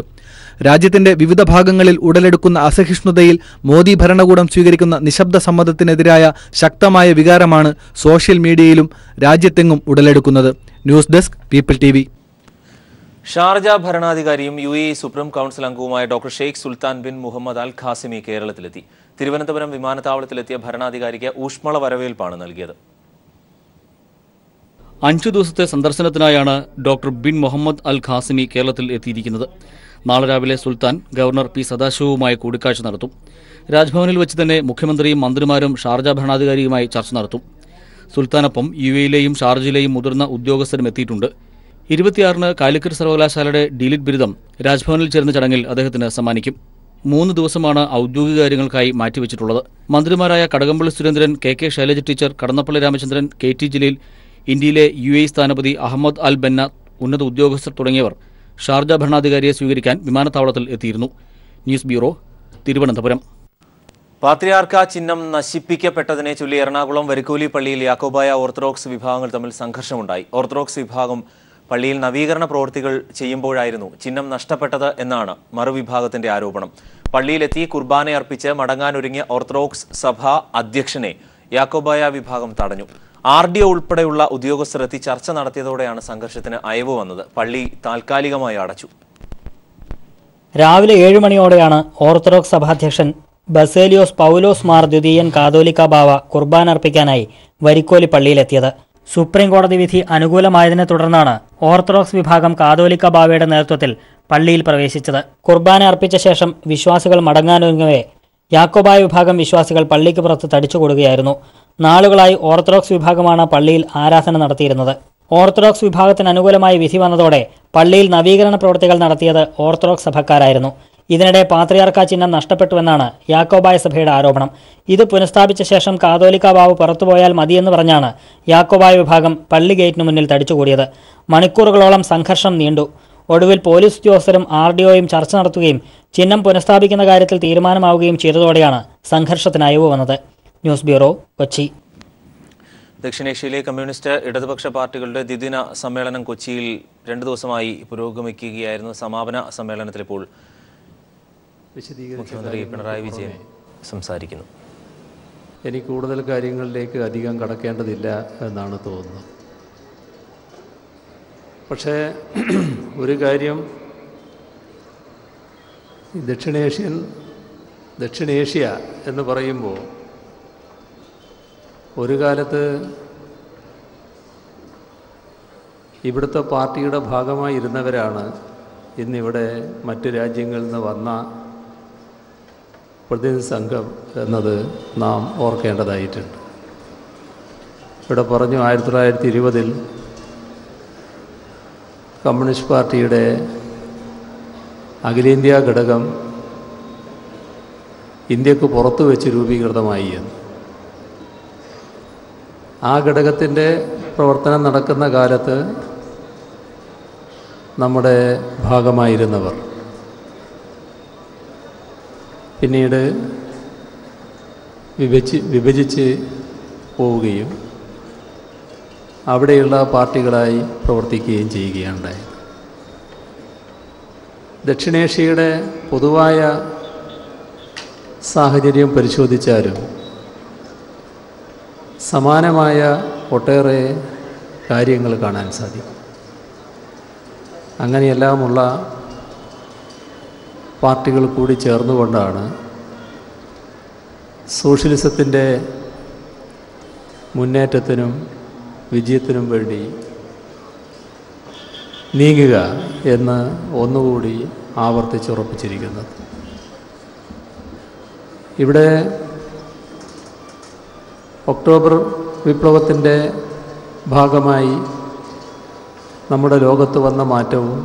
രാജ്യത്തിന്റെ വിവിധ ഭാഗങ്ങളിൽ ഉടലെടുക്കുന്ന അസഹിഷ്ണുതയിൽ മോദി ഭരണകൂടം സ്വീകരിക്കുന്ന നിശബ്ദ സമ്മതത്തിനെതിരായ ശക്തമായ വികാരമാണ് സോഷ്യൽ മീഡിയയിലും രാജ്യത്തെങ്ങും ഉടലെടുക്കുന്നത്. News desk people TV. Sharjah ഭരണാധികാരിയും UAE സുപ്രീം കൗൺസിൽ അംഗവുമായ doctor Sheikh Sultan bin Muhammad Al Qasimi കേരളത്തിലെത്തി. തിരുവനന്തപുരം വിമാനത്താവളത്തിലെത്തിയ ഭരണാധികാരിക്ക് ഊഷ്മള വരവേൽപ്പാണ് നൽകിയത്. 5 ദിവസത്തെ സന്ദർശനത്തിനായാണ് doctor bin Muhammad Al Qasimi കേരളത്തിൽ എത്തിയിരിക്കുന്നത്. നാളെ രാവിലെ സുൽത്താൻ ഗവർണർ P സദാശിവവുമായി കൂടിക്കാഴ്ച നടത്തും. രാജ്ഭവനിൽ വെച്ച് തന്നെ മുഖ്യമന്ത്രിയും മന്ത്രിമാരും ഷാർജ ഭരണാധികാരിയുമായി ചർച്ച നടത്തും. സുൽത്താനൊപ്പം UAEയിലെയും ഷാർജയിലെയും മുതിർന്ന ഉദ്യോഗസ്ഥരും എത്തിയിട്ടുണ്ട്. 26-ന് കാലിക്കറ്റ് സർവകലാശാലയുടെ ഡിലിറ്റ് ബിരുദം രാജ്ഭവനിൽ ചേർന്ന ചടങ്ങിൽ അദ്ദേഹത്തിന് സമ്മാനിക്കും. 3 ദിവസമാണ് ഔദ്യോഗിക കാര്യങ്ങൾക്കായി മാറ്റിവെച്ചിട്ടുള്ളത്. മന്ത്രിമാരായ Kadakampally Surendran, KK Shailaja teacher, Kadannappally Ramachandran, KT Jaleel, ഇന്ത്യയിലെ UAE സ്ഥാനപതി അഹമ്മദ് അൽ ബന്ന, ഉന്നത ഉദ്യോഗസ്ഥർ തുടങ്ങിയവർ ഷാർജ ഭരണാധികാരിയെ സ്വീകരിക്കാൻ വിമാനത്താവളത്തിൽ എത്തിയിരുന്നു. News bureau, Thiruvananthapuram. പാത്രിയാർക്ക ചിഹ്നം നശിപ്പിക്കപ്പെട്ടതിനെ ചൊല്ലി എറണാകുളം വരിക്കോലി പള്ളിയിൽ യാക്കോബായ ഓർത്തഡോക്സ് വിഭാഗങ്ങൾ തമ്മിൽ സംഘർഷമുണ്ടായി. ഓർത്തഡോക്സ് വിഭാഗം പള്ളിയിൽ നവീകരണ പ്രവൃത്തികൾ ചെയ്യുമ്പോഴായിരുന്നു ചിഹ്നം നഷ്ടപ്പെട്ടത് എന്നാണ് മറുവിഭാഗത്തിന്റെ ആരോപണം. പള്ളിയിലെത്തി കുർബാനയർപ്പിച്ച് മടങ്ങാനൊരുങ്ങിയ ഓർത്തഡോക്സ് സഭാ അധ്യക്ഷനെ യാക്കോബായ വിഭാഗം തടഞ്ഞു. RDO ഉൾപ്പെടെയുള്ള ഉദ്യോഗസ്ഥർ എത്തി ചർച്ച നടത്തിയതോടെയാണ് സംഘർഷത്തിന് അയവ് വന്നത്. പള്ളി താൽക്കാലികമായി അടച്ചു. രാവിലെ 7 മണിയോടെയാണ് ഓർത്തഡോക്സ് സഭാധ്യക്ഷൻ ബസേലിയോസ് പൗലോസ് മാർ ദ്വിതീയൻ കാതോലിക്ക ബാവ കുർബാന അർപ്പിക്കാനായി വരിക്കോലി പള്ളിയിലെത്തിയത്. സുപ്രീം കോടതി വിധി അനുകൂലമായതിനെ തുടർന്നാണ് ഓർത്തഡോക്സ് വിഭാഗം കാതോലിക്ക ബാവയുടെ നേതൃത്വത്തിൽ പള്ളിയിൽ പ്രവേശിച്ചത്. കുർബാന അർപ്പിച്ച ശേഷം വിശ്വാസികൾ മടങ്ങാനൊരുങ്ങവേ യാക്കോബായ വിഭാഗം വിശ്വാസികൾ പള്ളിക്ക് പുറത്ത് തടിച്ചുകൂടുകയായിരുന്നു. നാളുകളായി ഓർത്തഡോക്സ് വിഭാഗമാണ് പള്ളിയിൽ ആരാധന നടത്തിയിരുന്നത്. ഓർത്തഡോക്സ് വിഭാഗത്തിന് അനുകൂലമായി വിധി വന്നതോടെ പള്ളിയിൽ നവീകരണ പ്രവൃത്തികൾ നടത്തിയത് ഓർത്തഡോക്സ് സഭക്കാരായിരുന്നു. ഇതിനിടെ പാത്രിയാർക്ക ചിഹ്നം നഷ്ടപ്പെട്ടുവെന്നാണ് യാക്കോബായ സഭയുടെ ആരോപണം. ഇത് പുനഃസ്ഥാപിച്ച ശേഷം കാതോലിക്ക ബാവ പുറത്തുപോയാൽ മതിയെന്ന് പറഞ്ഞാണ് യാക്കോബായ വിഭാഗം പള്ളി ഗേറ്റിന് മുന്നിൽ തടിച്ചുകൂടിയത്. മണിക്കൂറുകളോളം സംഘർഷം നീണ്ടു. ഒടുവിൽ പോലീസ് ഉദ്യോഗസ്ഥരും RDOയും ചർച്ച നടത്തുകയും ചിഹ്നം പുനഃസ്ഥാപിക്കുന്ന കാര്യത്തിൽ തീരുമാനമാവുകയും ചെയ്തതോടെയാണ് സംഘർഷത്തിന് അയവ് വന്നത്. News bureau, Kochi. ദക്ഷിണേഷ്യയിലെ കമ്മ്യൂണിസ്റ്റ് ഇടതുപക്ഷ പാർട്ടികളുടെ ദ്വിദിന സമ്മേളനം കൊച്ചിയിൽ 2 ദിവസമായി പുരോഗമിക്കുകയായിരുന്നു. സമാപന സമ്മേളനത്തിൽ ഇപ്പോൾ മുഖ്യമന്ത്രി പിണറായി വിജയൻ സംസാരിക്കുന്നു. എനിക്ക് കൂടുതൽ കാര്യങ്ങളിലേക്ക് അധികം കടക്കേണ്ടതില്ല എന്നാണ് തോന്നുന്നത്. പക്ഷേ ഒരു കാര്യം, ദക്ഷിണേഷ്യ എന്ന് പറയുമ്പോൾ ഒരു കാലത്ത് ഇവിടുത്തെ പാർട്ടിയുടെ ഭാഗമായി ഇരുന്നവരാണ് ഇന്നിവിടെ മറ്റ് രാജ്യങ്ങളിൽ നിന്ന് വന്ന പ്രതിനിധി സംഘം എന്നത് നാം ഓർക്കേണ്ടതായിട്ടുണ്ട്. ഇവിടെ പറഞ്ഞു 1920-ൽ കമ്മ്യൂണിസ്റ്റ് പാർട്ടിയുടെ അഖിലേന്ത്യാ ഘടകം ഇന്ത്യക്ക് പുറത്തു വെച്ച് രൂപീകൃതമായി എന്ന്. ആ ഘടകത്തിൻ്റെ പ്രവർത്തനം നടക്കുന്ന കാലത്ത് നമ്മുടെ ഭാഗമായിരുന്നവർ പിന്നീട് വിഭജിച്ച് പോവുകയും അവിടെയുള്ള പാർട്ടികളായി പ്രവർത്തിക്കുകയും ചെയ്യുകയുണ്ടായത്. ദക്ഷിണേഷ്യയുടെ പൊതുവായ സാഹചര്യം പരിശോധിച്ചാലും സമാനമായ ഒട്ടേറെ കാര്യങ്ങൾ കാണാൻ സാധിക്കും. അങ്ങനെയെല്ലാമുള്ള പാർട്ടികൾ കൂടി ചേർന്നുകൊണ്ടാണ് സോഷ്യലിസത്തിൻ്റെ മുന്നേറ്റത്തിനും വിജയത്തിനും വേണ്ടി നീങ്ങുക എന്ന് ഒന്നുകൂടി ആവർത്തിച്ചുറപ്പിച്ചിരിക്കുന്നത്. ഇവിടെ ഒക്ടോബർ വിപ്ലവത്തിൻ്റെ ഭാഗമായി നമ്മുടെ ലോകത്ത് വന്ന മാറ്റവും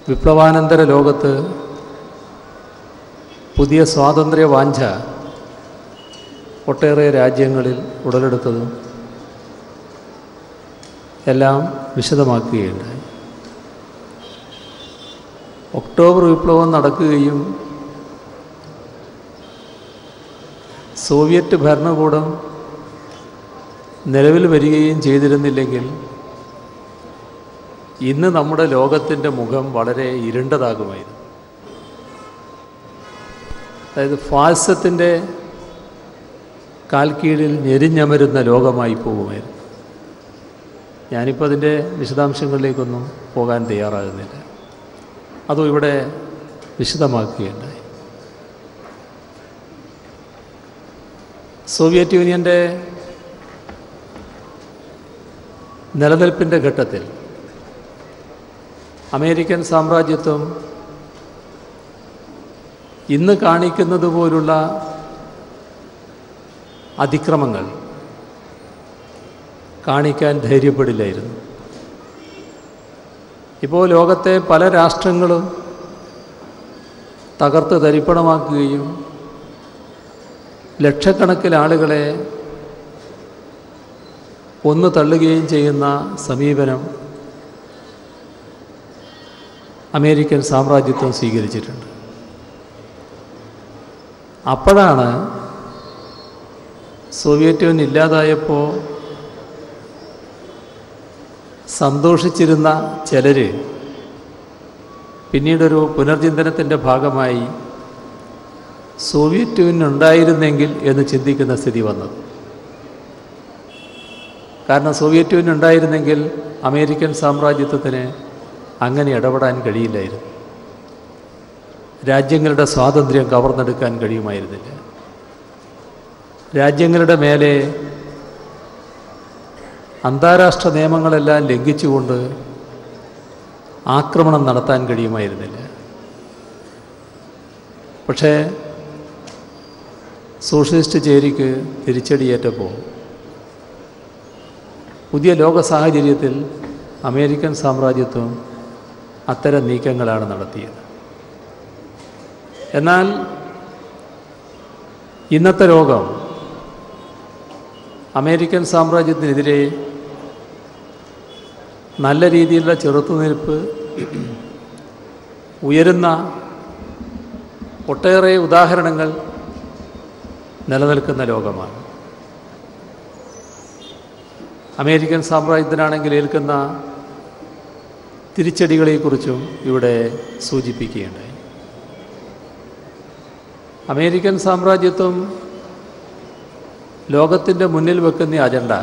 വിപ്ലവാനന്തര ലോകത്ത് പുതിയ സ്വാതന്ത്ര്യ വാഞ്ച ഒട്ടേറെ രാജ്യങ്ങളിൽ ഉടലെടുത്തതും എല്ലാം വിശദമാക്കുകയുണ്ടായി. ഒക്ടോബർ വിപ്ലവം നടക്കുകയും സോവിയറ്റ് ഭരണകൂടം നിലവിൽ വരികയും ചെയ്തിരുന്നില്ലെങ്കിൽ ഇന്ന് നമ്മുടെ ലോകത്തിൻ്റെ മുഖം വളരെ ഇരുണ്ടതാകുമായിരുന്നു. അതായത് ഫാസിസത്തിൻ്റെ കാൽക്കീഴിൽ ഞെരിഞ്ഞമരുന്ന ലോകമായി പോകുമായിരുന്നു. ഞാനിപ്പോൾ അതിൻ്റെ വിശദാംശങ്ങളിലേക്കൊന്നും പോകാൻ തയ്യാറാകുന്നില്ല. അതും ഇവിടെ വിശദമാക്കുകയുണ്ടായി. സോവിയറ്റ് യൂണിയൻ്റെ നിലനിൽപ്പിൻ്റെ ഘട്ടത്തിൽ അമേരിക്കൻ സാമ്രാജ്യത്വം ഇന്ന് കാണിക്കുന്നത് പോലുള്ള അതിക്രമങ്ങൾ കാണിക്കാൻ ധൈര്യപ്പെടില്ലായിരുന്നു. ഇപ്പോൾ ലോകത്തെ പല രാഷ്ട്രങ്ങളും തകർത്ത് തരിപ്പണമാക്കുകയും ലക്ഷക്കണക്കിന് ആളുകളെ കൊന്നു തള്ളുകയും ചെയ്യുന്ന സമീപനം അമേരിക്കൻ സാമ്രാജ്യത്വം സ്വീകരിച്ചിട്ടുണ്ട്. അപ്പോഴാണ് സോവിയറ്റ് യൂണിയൻ ഇല്ലാതായപ്പോൾ സന്തോഷിച്ചിരുന്ന ചിലർ പിന്നീടൊരു പുനർചിന്തനത്തിൻ്റെ ഭാഗമായി സോവിയറ്റ് യൂണിയൻ ഉണ്ടായിരുന്നെങ്കിൽ എന്ന് ചിന്തിക്കുന്ന സ്ഥിതി വന്നത്. കാരണം സോവിയറ്റ് യൂണിയൻ ഉണ്ടായിരുന്നെങ്കിൽ അമേരിക്കൻ സാമ്രാജ്യത്വത്തിന് അങ്ങനെ ഇടപെടാൻ കഴിയില്ലായിരുന്നു. രാജ്യങ്ങളുടെ സ്വാതന്ത്ര്യം കവർന്നെടുക്കാൻ കഴിയുമായിരുന്നില്ല. രാജ്യങ്ങളുടെ മേലെ അന്താരാഷ്ട്ര നിയമങ്ങളെല്ലാം ലംഘിച്ചുകൊണ്ട് ആക്രമണം നടത്താൻ കഴിയുമായിരുന്നില്ല. പക്ഷേ സോഷ്യലിസ്റ്റ് ചേരിക്ക് തിരിച്ചടിയേറ്റപ്പോൾ പുതിയ ലോക സാഹചര്യത്തിൽ അമേരിക്കൻ സാമ്രാജ്യത്വം അത്തരം നീക്കങ്ങളാണ് നടത്തിയത്. എന്നാൽ ഇന്നത്തെ ലോകം അമേരിക്കൻ സാമ്രാജ്യത്തിനെതിരെ നല്ല രീതിയിലുള്ള ചെറുത്തുനിൽപ്പ് ഉയരുന്ന ഒട്ടേറെ ഉദാഹരണങ്ങൾ നിലനിൽക്കുന്ന ലോകമാണ്. അമേരിക്കൻ സാമ്രാജ്യത്തിനാണെങ്കിൽ ഏൽക്കുന്ന തിരിച്ചടികളെക്കുറിച്ചും ഇവിടെ സൂചിപ്പിക്കുകയുണ്ടായി. അമേരിക്കൻ സാമ്രാജ്യത്വം ലോകത്തിൻ്റെ മുന്നിൽ വെക്കുന്ന അജണ്ട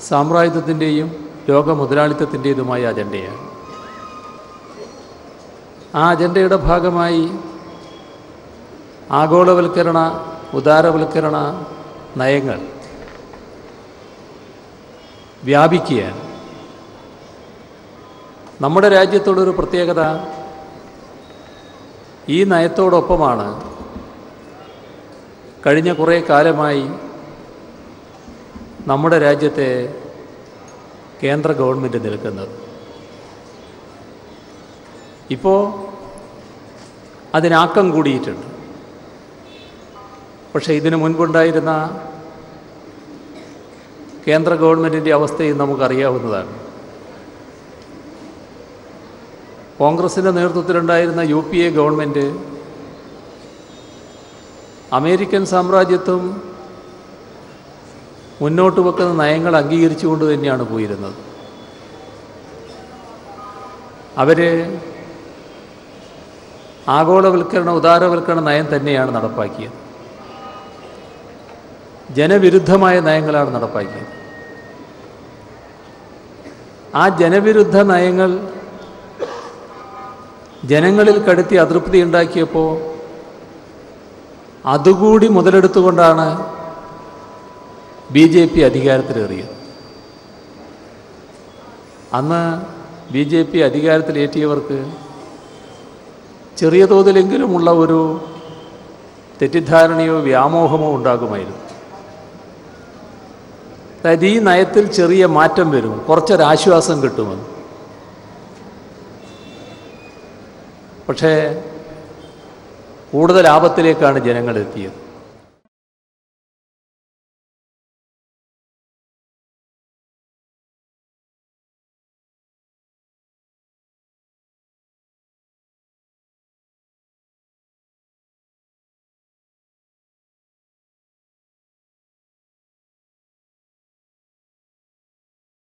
സാമ്രാജ്യത്വത്തിൻ്റെയും ലോക മുതലാളിത്തത്തിൻ്റേതുമായ അജണ്ടയാണ്. ആ അജണ്ടയുടെ ഭാഗമായി ആഗോളവൽക്കരണ ഉദാരവൽക്കരണ നയങ്ങൾ വ്യാപിക്കുകയാണ്. നമ്മുടെ രാജ്യത്തോടൊരു പ്രത്യേകത, ഈ നയത്തോടൊപ്പമാണ് കഴിഞ്ഞ കുറേ കാലമായി നമ്മുടെ രാജ്യത്തെ കേന്ദ്ര ഗവൺമെൻറ് നിൽക്കുന്നത്. ഇപ്പോൾ അതിനാക്കം കൂടിയിട്ടുണ്ട്. പക്ഷേ ഇതിനു മുൻപുണ്ടായിരുന്ന കേന്ദ്ര ഗവൺമെൻറ്റിൻ്റെ അവസ്ഥയും നമുക്കറിയാവുന്നതാണ്. കോൺഗ്രസിൻ്റെ നേതൃത്വത്തിലുണ്ടായിരുന്ന UPA ഗവൺമെൻറ് അമേരിക്കൻ സാമ്രാജ്യത്വം മുന്നോട്ട് വെക്കുന്ന നയങ്ങൾ അംഗീകരിച്ചുകൊണ്ട് തന്നെയാണ് പോയിരുന്നത്. അവർ ആഗോളവൽക്കരണ ഉദാരവൽക്കരണ നയം തന്നെയാണ് നടപ്പാക്കിയത്. ജനവിരുദ്ധമായ നയങ്ങളാണ് നടപ്പാക്കിയത്. ആ ജനവിരുദ്ധ നയങ്ങൾ ജനങ്ങളിൽ കടുത്തി അതൃപ്തി ഉണ്ടാക്കിയപ്പോൾ അതുകൂടി മുതലെടുത്തുകൊണ്ടാണ് BJP അധികാരത്തിലേറിയത്. അന്ന് BJP അധികാരത്തിലേറ്റിയവർക്ക് ചെറിയ തോതിലെങ്കിലുമുള്ള ഒരു തെറ്റിദ്ധാരണയോ വ്യാമോഹമോ ഉണ്ടാകുമായിരുന്നു. അതായത് ഈ നയത്തിൽ ചെറിയ മാറ്റം വരും, കുറച്ചൊരാശ്വാസം കിട്ടുമെന്ന്. പക്ഷേ കൂടുതൽ ആപത്തിലേക്കാണ് ജനങ്ങൾ എത്തിയത്.